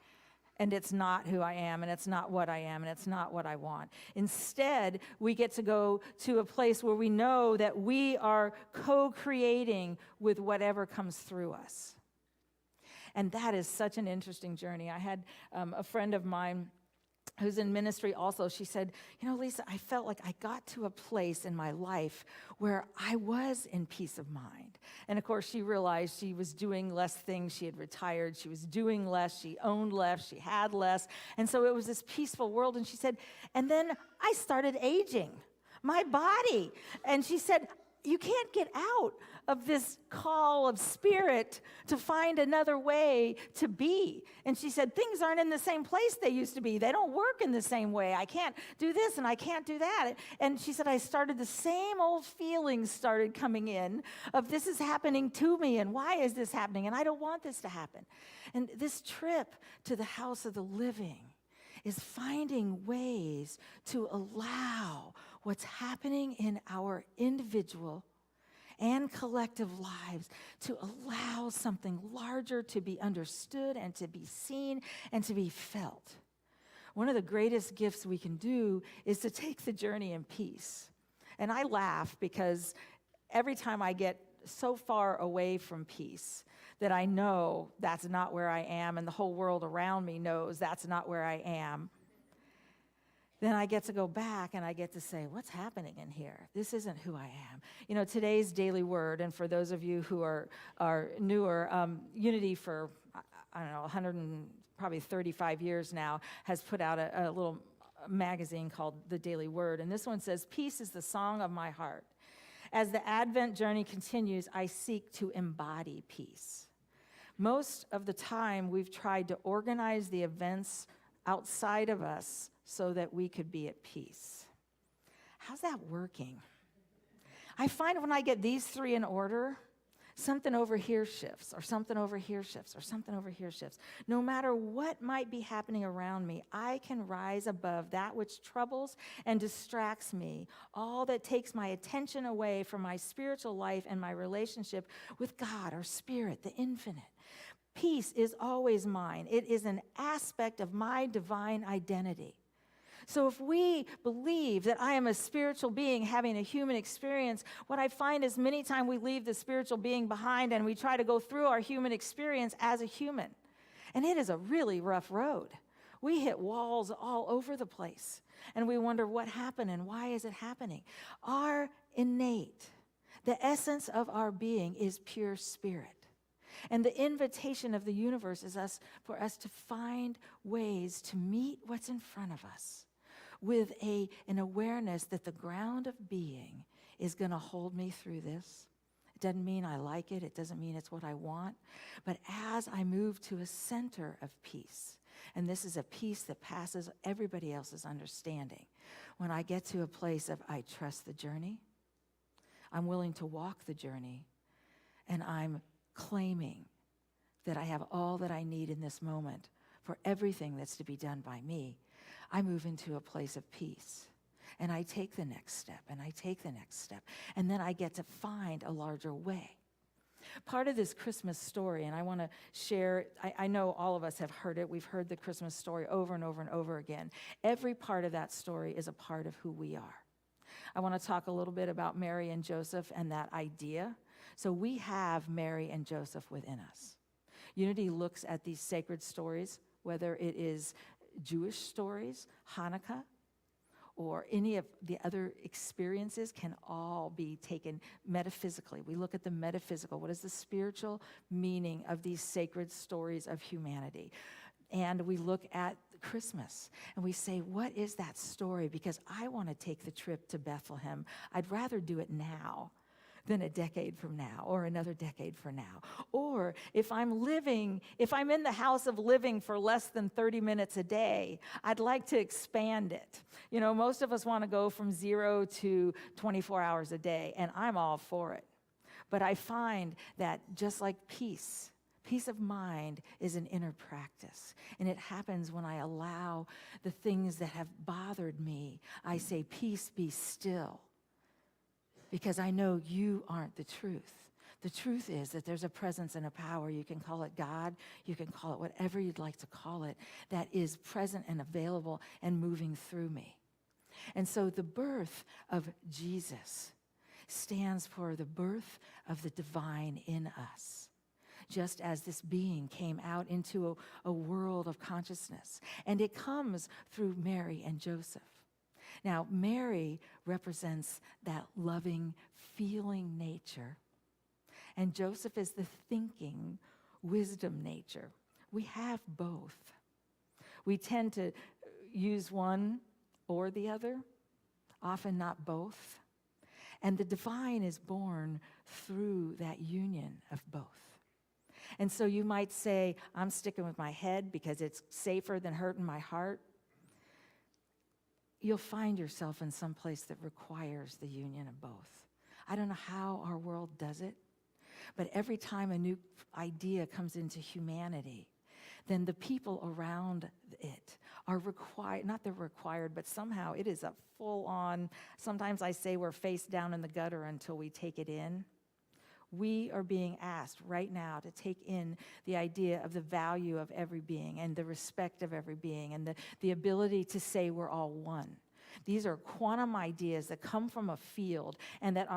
And it's not who I am, and it's not what I am, and it's not what I want. Instead, we get to go to a place where we know that we are co-creating with whatever comes through us. And that is such an interesting journey. I had a friend of mine who's in ministry also. She said, Lisa, I felt like I got to a place in my life where I was in peace of mind. And of course, she realized she was doing less things. She had retired. She was doing less. She owned less. She had less. And so it was this peaceful world. And she said, and then I started aging my body. And she said, you can't get out of this call of spirit to find another way to be. And she said, things aren't in the same place they used to be. They don't work in the same way. I can't do this and I can't do that. And she said, I started, the same old feelings started coming in of this is happening to me and why is this happening? And I don't want this to happen. And this trip to the house of the living is finding ways to allow what's happening in our individual and collective lives, to allow something larger to be understood and to be seen and to be felt. One of the greatest gifts we can do is to take the journey in peace. And I laugh because every time I get so far away from peace that I know that's not where I am and the whole world around me knows that's not where I am, then I get to go back and I get to say, what's happening in here? This isn't who I am. Today's daily word, and for those of you who are newer, Unity for, 135 years now, has put out a little magazine called The Daily Word. And this one says, peace is the song of my heart. As the Advent journey continues, I seek to embody peace. Most of the time, we've tried to organize the events outside of us so that we could be at peace. How's that working? I find when I get these three in order, something over here shifts, or something over here shifts, or something over here shifts. No matter what might be happening around me, I can rise above that which troubles and distracts me, all that takes my attention away from my spiritual life and my relationship with God, or Spirit, the infinite. Peace is always mine. It is an aspect of my divine identity. So if we believe that I am a spiritual being having a human experience, what I find is many times we leave the spiritual being behind and we try to go through our human experience as a human. And it is a really rough road. We hit walls all over the place. And we wonder what happened and why is it happening? Our innate, the essence of our being is pure spirit. And the invitation of the universe is for us to find ways to meet what's in front of us with an awareness that the ground of being is going to hold me through this. It doesn't mean I like it. It doesn't mean it's what I want. But as I move to a center of peace, and this is a peace that passes everybody else's understanding, when I get to a place of I trust the journey, I'm willing to walk the journey, and I'm claiming that I have all that I need in this moment for everything that's to be done by me, I move into a place of peace. And I take the next step, and I take the next step. And then I get to find a larger way. Part of this Christmas story, and I want to share, I know all of us have heard it. We've heard the Christmas story over and over and over again. Every part of that story is a part of who we are. I want to talk a little bit about Mary and Joseph and that idea. So we have Mary and Joseph within us. Unity looks at these sacred stories, whether it is Jewish stories, Hanukkah, or any of the other experiences, can all be taken metaphysically. We look at the metaphysical. What is the spiritual meaning of these sacred stories of humanity? And we look at Christmas and we say, what is that story? Because I want to take the trip to Bethlehem. I'd rather do it now than a decade from now or another decade from now. Or if I'm in the house of living for less than 30 minutes a day, I'd like to expand it. You know, most of us want to go from 0 to 24 hours a day, and I'm all for it. But I find that just like peace of mind is an inner practice. And it happens when I allow the things that have bothered me. I say, peace, be still. Because I know you aren't the truth. The truth is that there's a presence and a power. You can call it God. You can call it whatever you'd like to call it, that is present and available and moving through me. And so the birth of Jesus stands for the birth of the divine in us. Just as this being came out into a world of consciousness. And it comes through Mary and Joseph. Now, Mary represents that loving, feeling nature. And Joseph is the thinking, wisdom nature. We have both. We tend to use one or the other, often not both. And the divine is born through that union of both. And so you might say, I'm sticking with my head because it's safer than hurting my heart. You'll find yourself in some place that requires the union of both. I don't know how our world does it, but every time a new idea comes into humanity, then the people around it are required, not they're required, but somehow it is a full-on, sometimes I say we're face down in the gutter until we take it in. We are being asked right now to take in the idea of the value of every being and the respect of every being and the ability to say we're all one. These are quantum ideas that come from a field and that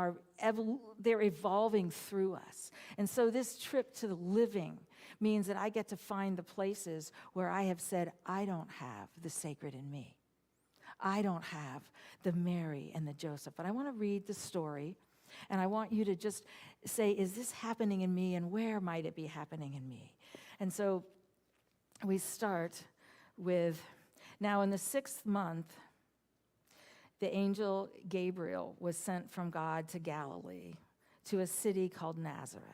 they're evolving through us. And so this trip to the living means that I get to find the places where I have said, I don't have the sacred in me. I don't have the Mary and the Joseph. But I want to read the story. And I want you to just say, is this happening in me, and where might it be happening in me? And so we start with, now in the 6th month, the angel Gabriel was sent from God to Galilee, to a city called Nazareth,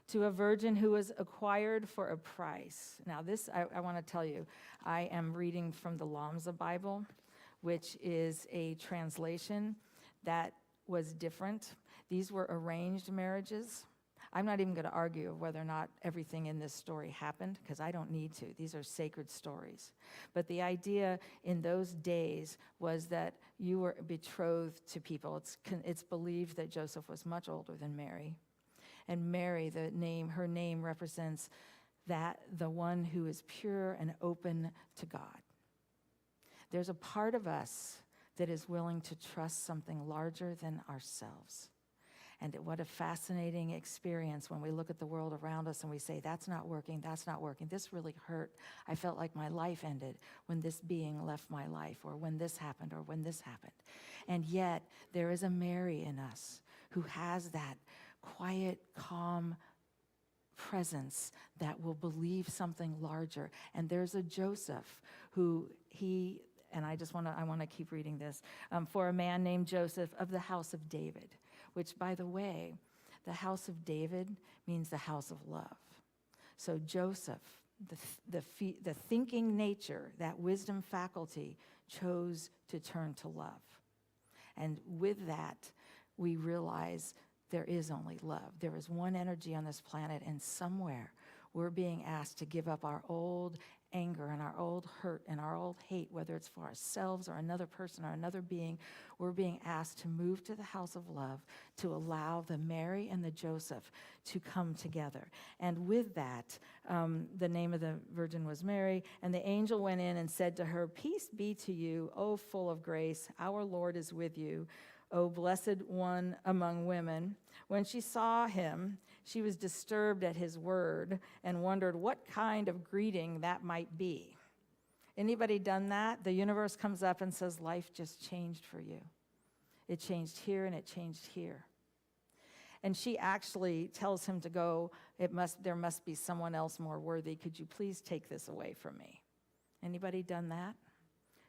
to a virgin who was acquired for a price. Now this, I want to tell you, I am reading from the Lambda Bible, which is a translation that was different. These were arranged marriages. I'm not even going to argue whether or not everything in this story happened, because I don't need to. These are sacred stories. But the idea in those days was that you were betrothed to people. It's believed that Joseph was much older than Mary. And Mary, her name represents that the one who is pure and open to God. There's a part of us that is willing to trust something larger than ourselves. And what a fascinating experience when we look at the world around us and we say, that's not working, this really hurt. I felt like my life ended when this being left my life, or when this happened, or when this happened. And yet, there is a Mary in us who has that quiet, calm presence that will believe something larger. And there's a Joseph who and I want to keep reading this, for a man named Joseph of the house of David, which, by the way, the house of David means the house of love. So Joseph, the thinking nature, that wisdom faculty, chose to turn to love. And with that, we realize there is only love. There is one energy on this planet, and somewhere we're being asked to give up our old anger and our old hurt and our old hate, whether it's for ourselves or another person or another being, we're being asked to move to the house of love to allow the Mary and the Joseph to come together. And with that, the name of the virgin was Mary, and the angel went in and said to her, "Peace be to you, O full of grace, our Lord is with you, O blessed one among women." When she saw him, she was disturbed at his word and wondered what kind of greeting that might be. Anybody done that? The universe comes up and says, life just changed for you. It changed here and it changed here. And she actually tells him to go, there must be someone else more worthy. Could you please take this away from me? Anybody done that?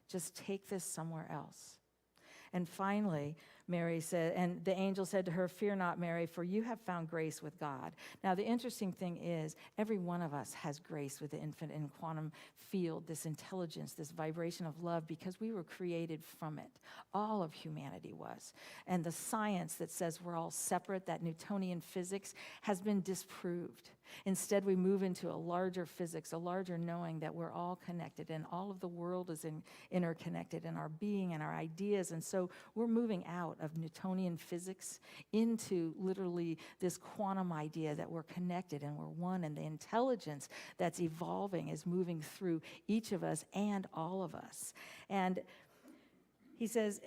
Just take this somewhere else. And finally, Mary said, and the angel said to her, "Fear not, Mary, for you have found grace with God." Now, the interesting thing is, every one of us has grace with the infinite and quantum field, this intelligence, this vibration of love, because we were created from it. All of humanity was. And the science that says we're all separate, that Newtonian physics, has been disproved. Instead, we move into a larger physics, a larger knowing that we're all connected and all of the world is interconnected, and our being and our ideas. And so we're moving out of Newtonian physics into literally this quantum idea that we're connected and we're one, and the intelligence that's evolving is moving through each of us and all of us. And he says,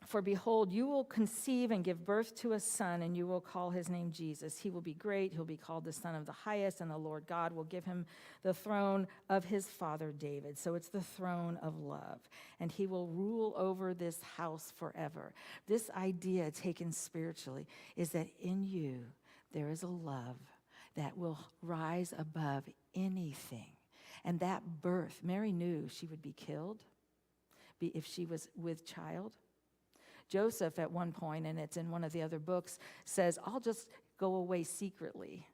"For behold, you will conceive and give birth to a son, and you will call his name Jesus. He will be great. He'll be called the Son of the Highest, and the Lord God will give him the throne of his father David." So it's the throne of love. "And he will rule over this house forever." This idea, taken spiritually, is that in you there is a love that will rise above anything. And that birth, Mary knew she would be killed if she was with child. Joseph, at one point, and it's in one of the other books, says, "I'll just go away secretly."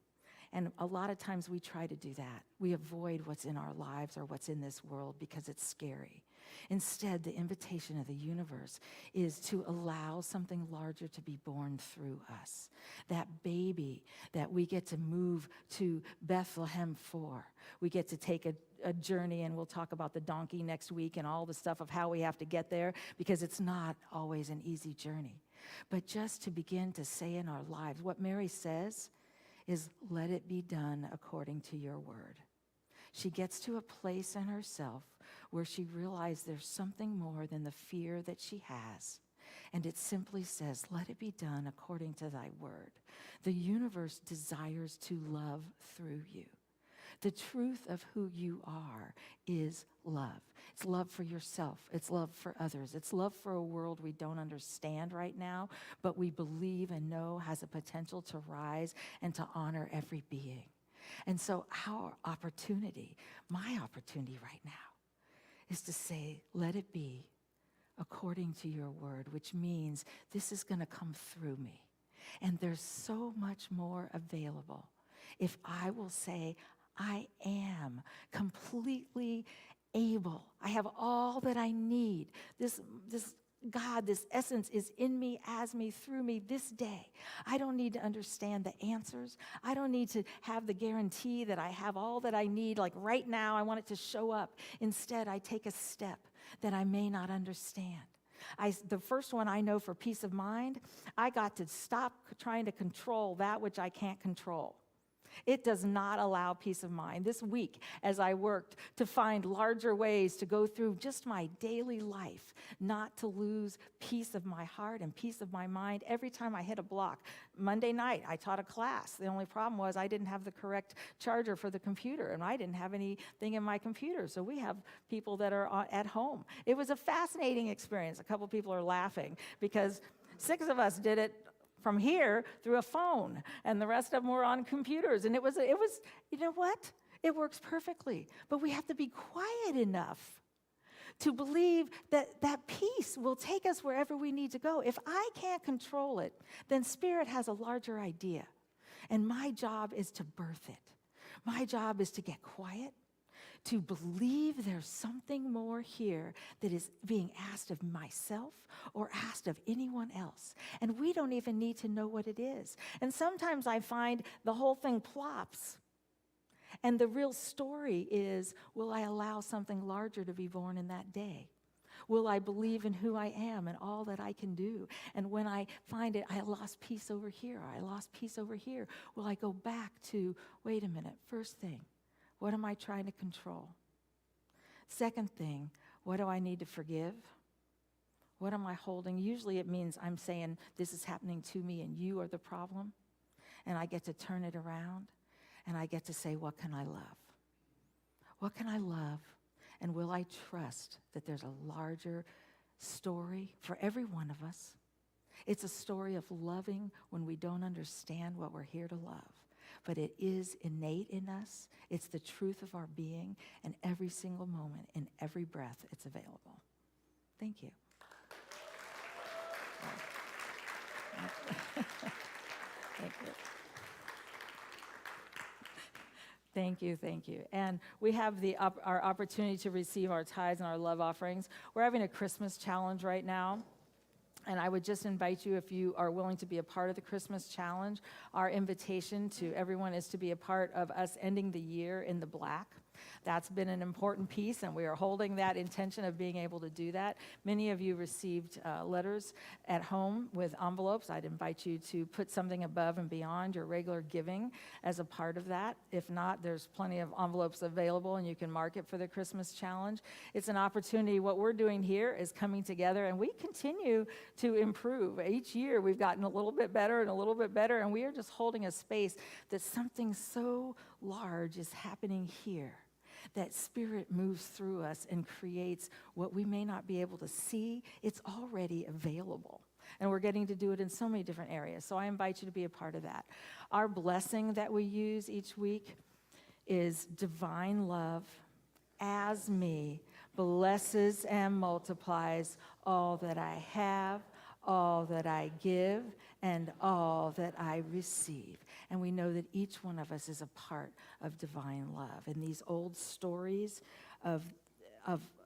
And a lot of times we try to do that. We avoid what's in our lives or what's in this world because it's scary. Instead, the invitation of the universe is to allow something larger to be born through us. That baby that we get to move to Bethlehem for. We get to take a journey, and we'll talk about the donkey next week and all the stuff of how we have to get there, because it's not always an easy journey. But just to begin to say in our lives, what Mary says is, "Let it be done according to your word." She gets to a place in herself where she realized there's something more than the fear that she has. And it simply says, "Let it be done according to thy word." The universe desires to love through you. The truth of who you are is love. It's love for yourself. It's love for others. It's love for a world we don't understand right now, but we believe and know has a potential to rise and to honor every being. And so our opportunity, my opportunity right now, is to say, "Let it be according to your word," which means this is going to come through me. And there's so much more available if I will say, "I am completely able. I have all that I need. This God, this essence is in me, as me, through me this day. I don't need to understand the answers. I don't need to have the guarantee that I have all that I need, like right now I want it to show up. Instead, I take a step that I may not understand." The first one I know for peace of mind, I got to stop trying to control that which I can't control. It does not allow peace of mind. This week, as I worked to find larger ways to go through just my daily life, not to lose peace of my heart and peace of my mind every time I hit a block. Monday night, I taught a class. The only problem was I didn't have the correct charger for the computer, and I didn't have anything in my computer. So we have people that are at home. It was a fascinating experience. A couple people are laughing because 6 of us did it from here through a phone, and the rest of them were on computers. And it was, you know what? It works perfectly. But we have to be quiet enough to believe that that peace will take us wherever we need to go. If I can't control it, then Spirit has a larger idea. And my job is to birth it. My job is to get quiet, to believe there's something more here that is being asked of myself or asked of anyone else. And we don't even need to know what it is. And sometimes I find the whole thing plops. And the real story is, will I allow something larger to be born in that day? Will I believe in who I am and all that I can do? And when I find it, I lost peace over here, I lost peace over here, will I go back to, wait a minute, first thing, what am I trying to control? Second thing, what do I need to forgive? What am I holding? Usually it means I'm saying, this is happening to me and you are the problem. And I get to turn it around and I get to say, what can I love? What can I love? And will I trust that there's a larger story for every one of us? It's a story of loving when we don't understand what we're here to love. But it is innate in us. It's the truth of our being, and every single moment, in every breath, it's available. Thank you. Thank you. Thank you, thank you. And we have our opportunity to receive our tithes and our love offerings. We're having a Christmas challenge right now. And I would just invite you, if you are willing to be a part of the Christmas challenge, our invitation to everyone is to be a part of us ending the year in the black. That's been an important piece, and we are holding that intention of being able to do that. Many of you received letters at home with envelopes. I'd invite you to put something above and beyond your regular giving as a part of that. If not, there's plenty of envelopes available, and you can mark it for the Christmas challenge. It's an opportunity. What we're doing here is coming together, and we continue to improve. Each year, we've gotten a little bit better and a little bit better, and we are just holding a space that something so large is happening here. That Spirit moves through us and creates what we may not be able to see. It's already available. And we're getting to do it in so many different areas. So I invite you to be a part of that. Our blessing that we use each week is divine love as me blesses and multiplies all that I have, all that I give, and all that I receive. And we know that each one of us is a part of divine love. And these old stories of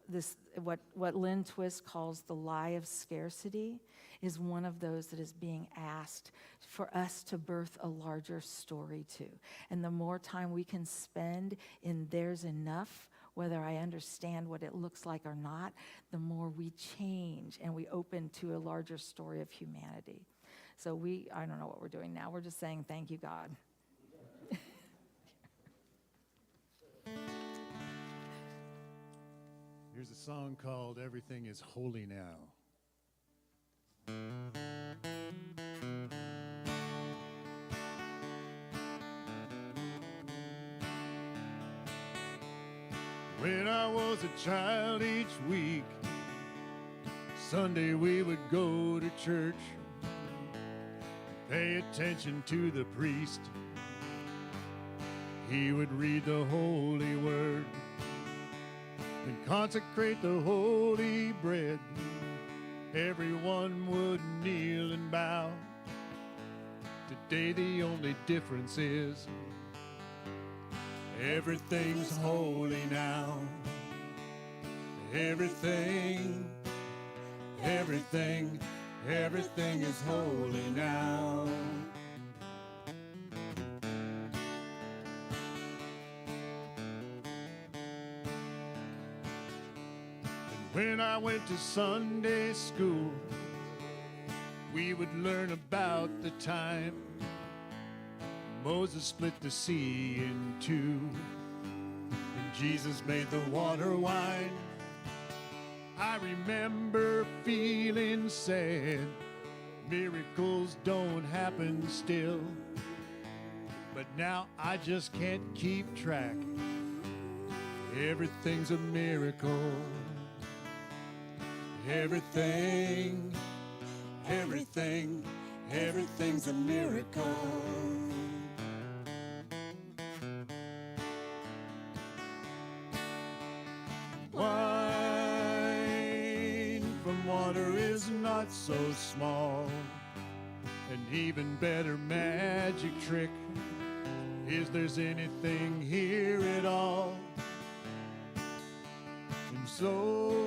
this, what Lynn Twist calls the lie of scarcity, is one of those that is being asked for us to birth a larger story to. And the more time we can spend in there's enough, whether I understand what it looks like or not, the more we change and we open to a larger story of humanity. So I don't know what we're doing now. We're just saying, thank you, God. Here's a song called Everything is Holy Now. When I was a child each week, Sunday we would go to church, pay attention to the priest. He would read the holy word and consecrate the holy bread. Everyone would kneel and bow. Today the only difference is everything's holy now. Everything is holy now. And when I went to Sunday school, we would learn about the time Moses split the sea in two, and Jesus made the water wine. I remember feeling sad. Miracles don't happen still, but now I just can't keep track. Everything's a miracle. Everything's a miracle. Wine from water is not so small. An even better magic trick is there's anything here at all. And so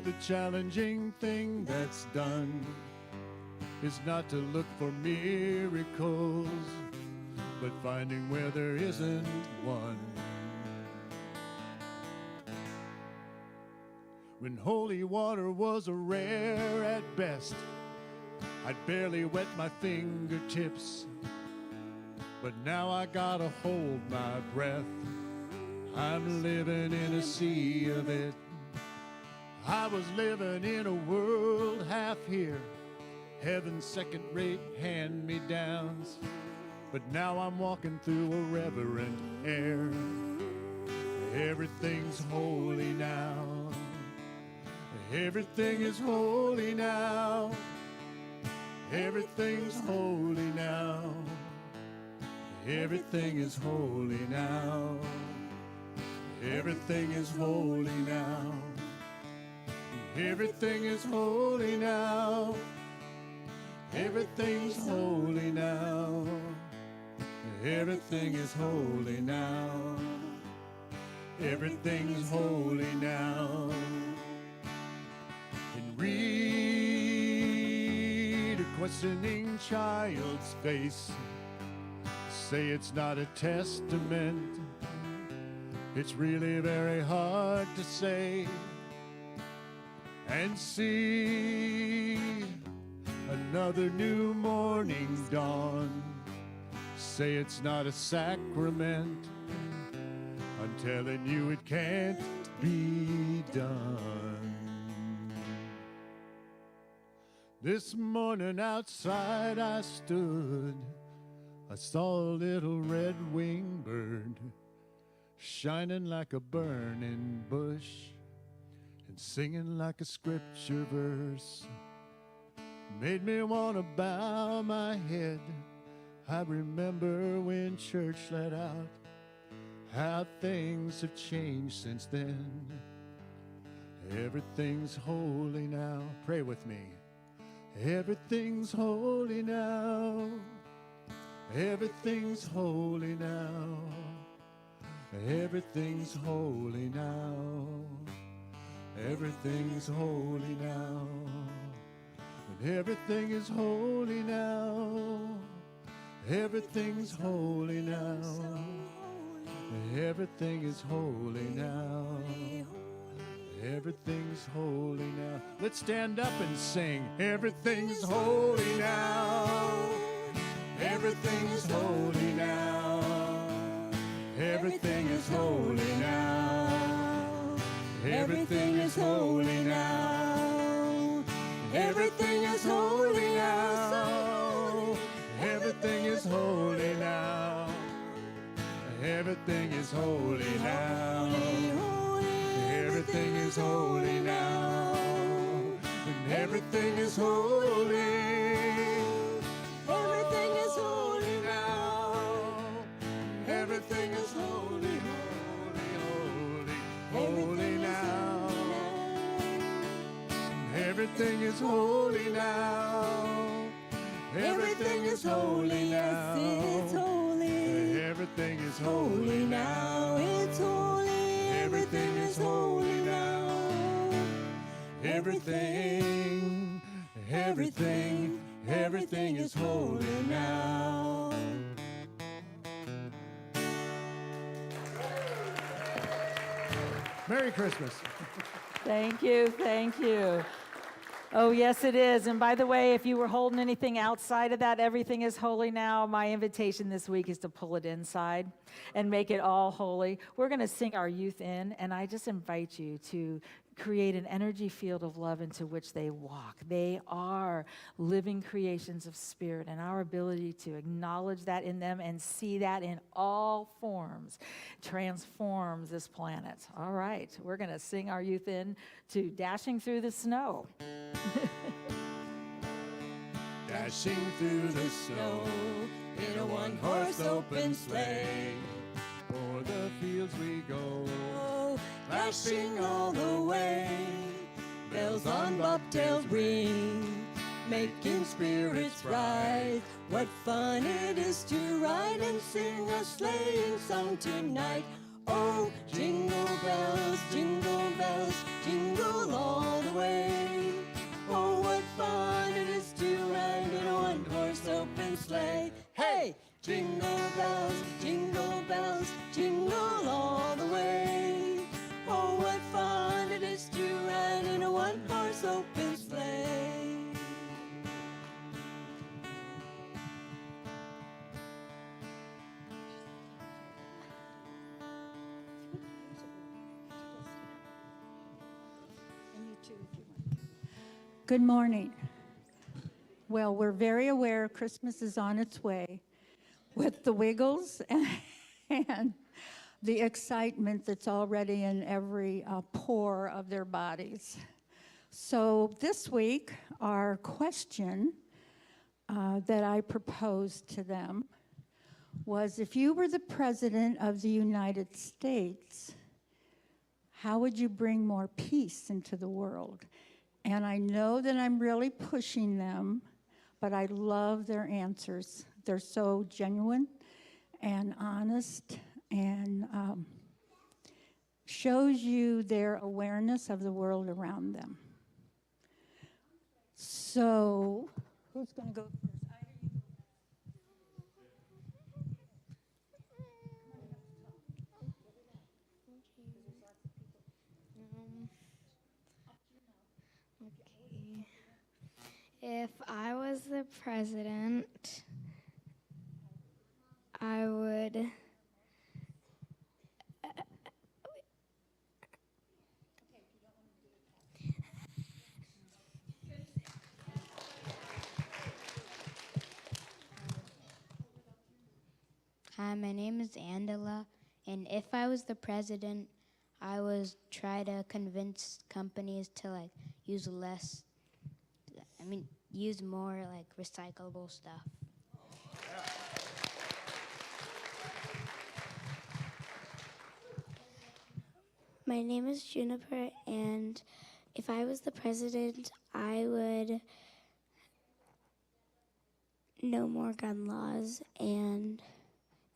the challenging thing that's done is not to look for miracles, but finding where there isn't one. When holy water was a rare at best, I'd barely wet my fingertips. But now I gotta hold my breath. I'm living in a sea of it. I was living in a world half here, heaven's second-rate hand-me-downs. But now I'm walking through a reverent air. Everything's holy now. Everything is holy now. Everything's holy now. Everything is holy now. Everything is holy now. Everything is holy now. Everything's holy now. Everything is holy now. Everything's holy now. And read a questioning child's face. Say it's not a testament. It's really very hard to say. And see another new morning's dawn. Say it's not a sacrament. I'm telling you it can't be done. This morning outside I stood. I saw a little red-winged bird shining like a burning bush and singing like a scripture verse. Made me want to bow my head. I remember when church let out, how things have changed since then. Everything's holy now. Pray with me. Everything's holy now. Everything's holy now. Everything's holy now. Everything's holy now. And everything is holy now. Everything's holy now. Everything is holy now. Everything's holy now. Let's stand up and sing. Everything's holy now. Everything is holy now. Everything is holy now. Everything is holy now. Everything is holy now. Everything is holy now. Everything is holy now. Everything is holy now. And everything is holy. Everything is holy now. Everything is holy, holy, holy, holy now. Everything is holy now. Everything is holy now. It's holy. Everything is holy now. It's holy. Everything is holy now. Everything, everything, everything is holy now. Merry Christmas. Thank you, thank you. Oh, yes, it is. And by the way, if you were holding anything outside of that, everything is holy now, my invitation this week is to pull it inside and make it all holy. We're going to sing our youth in, and I just invite you to create an energy field of love into which they walk. They are living creations of spirit, and our ability to acknowledge that in them and see that in all forms transforms this planet. All right, we're going to sing our youth in to Dashing Through the Snow. Dashing through the snow in a one-horse open sleigh. O'er the fields we go, flashing all the way. Bells on bobtails ring, making spirits rise. What fun it is to ride and sing a sleighing song tonight. Oh, jingle bells, jingle all the way. Oh, what fun it is to ride in a one-horse open sleigh. Hey, jingle bells. Good morning. Well, we're very aware Christmas is on its way with the Wiggles and the excitement that's already in every pore of their bodies. So this week, our question that I proposed to them was, if you were the President of the United States, how would you bring more peace into the world? And I know that I'm really pushing them, but I love their answers. They're so genuine and honest, and shows you their awareness of the world around them. So, who's going to go first? Okay. If I was the president, I would Hi, my name is Angela, and if I was the president, I would try to convince companies to use use more recyclable stuff. My name is Juniper, and if I was the president, I would no more gun laws and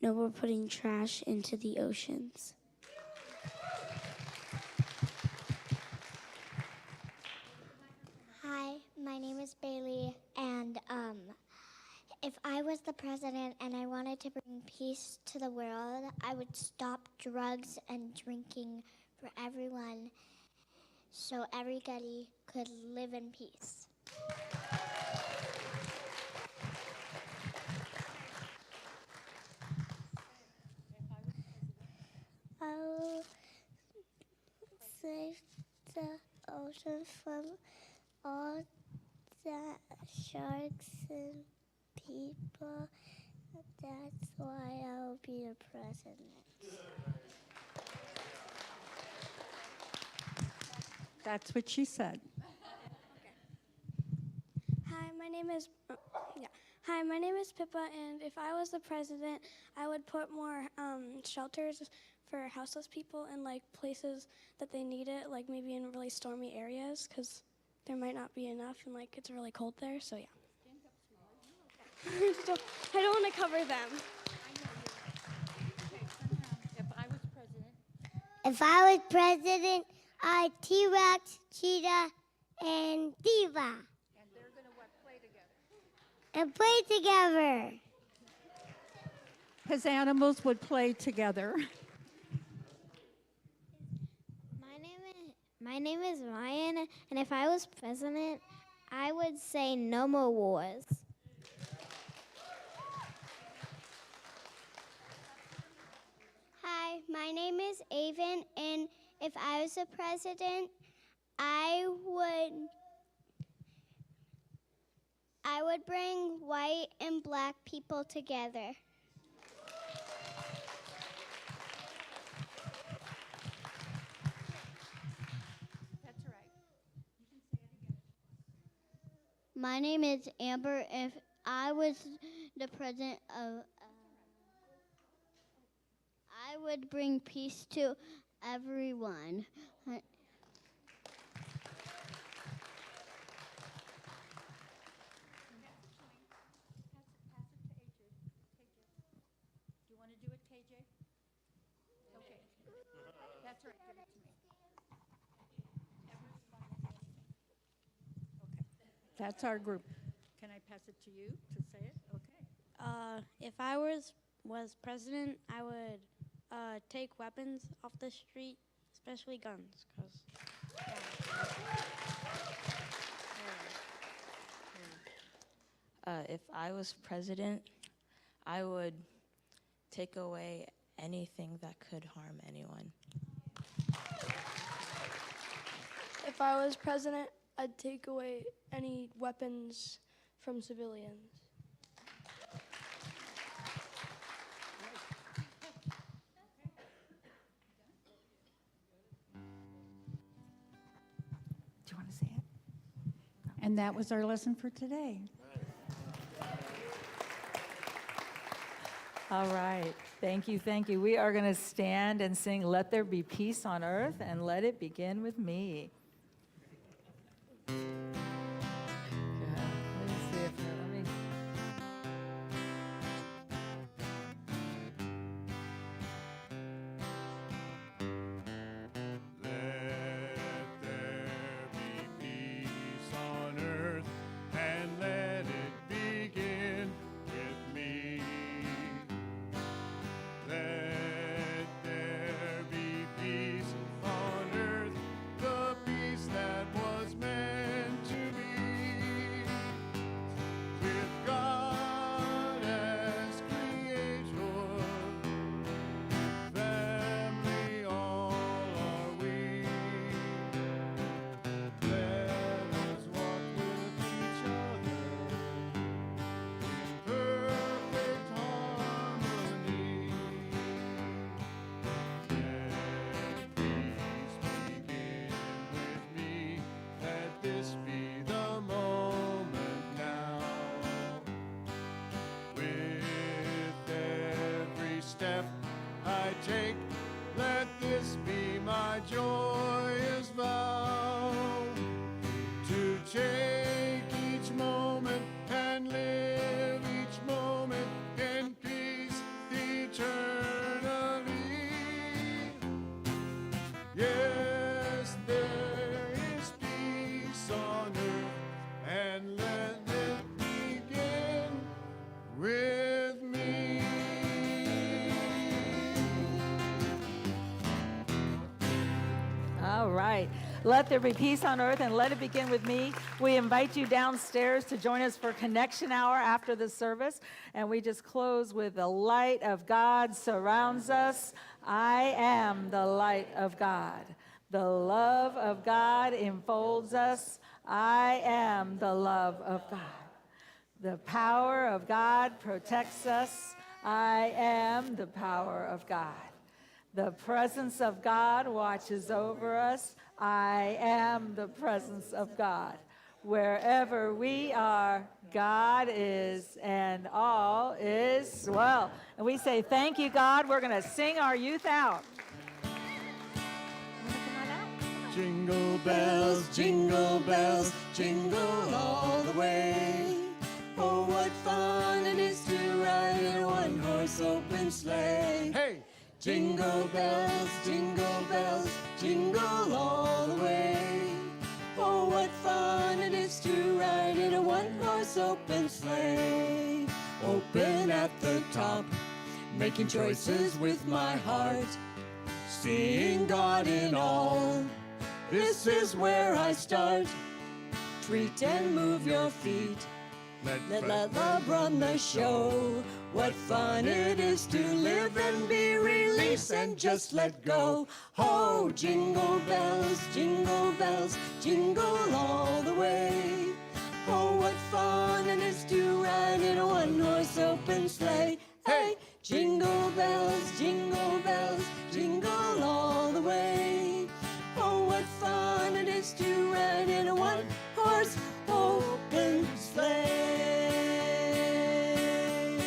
no more putting trash into the oceans. Hi, my name is Bailey, and if I was the president and I wanted to bring peace to the world, I would stop drugs and drinking for everyone so everybody could live in peace. I'll save the ocean from all the sharks and people. That's why I'll be the president. That's what she said. Hi, my name is Pippa, and if I was the president, I would put more shelters for houseless people in places that they need it, maybe in really stormy areas, because there might not be enough, and it's really cold there. So yeah. I don't want to cover them. If I was president, I'd T-Rex, Cheetah, and Diva. And they're going to play together? And play together. His animals would play together. My name is Ryan, and if I was president, I would say no more wars. Hi, my name is Avon, and if I was the president, I would bring white and black people together. That's right. You can say it again. My name is Amber. If I was the president of I would bring peace to everyone. Do you want to do it, KJ? Okay. That's right. Give it to me. Okay. That's our group. Can I pass it to you to say it? Okay. If I was president, I would take weapons off the street, especially guns, because. If I was president, I would take away anything that could harm anyone. If I was president, I'd take away any weapons from civilians. Do you want to say it? And that was our lesson for today. All right. Thank you. Thank you. We are going to stand and sing Let There Be Peace on Earth and Let It Begin with Me. Good. Let me see if let me. Let there be peace on earth, and let it begin with me. Let there be peace on earth, the peace that was meant to be. With God as creator, family all are we. Let us walk with each other in perfect harmony. Let peace begin with me. Let this be the moment now. With every step I take, let this be my joyous vow. To take each moment and live each moment in peace eternally. Yes, there is peace on earth, and let it begin with me. All right. Let there be peace on earth and let it begin with me. We invite you downstairs to join us for Connection Hour after the service. And we just close with the light of God surrounds us. I am the light of God. The love of God enfolds us. I am the love of God. The power of God protects us. I am the power of God. The presence of God watches over us. I am the presence of God. Wherever we are, God is, and all is well. And we say, thank you, God. We're going to sing our youth out. Jingle bells, jingle all the way. Oh, what fun it is to ride in a one-horse open sleigh. Hey! Jingle bells, jingle all the way. Oh, what fun it is to ride in a one-horse open sleigh. Open at the top, making choices with my heart. Seeing God in all, this is where I start. Treat and move your feet. Let love run the show. What fun it is to live and be released and just let go. Oh, jingle bells, jingle all the way. Oh, what fun it is to ride in a one-horse open sleigh. Hey, jingle bells, jingle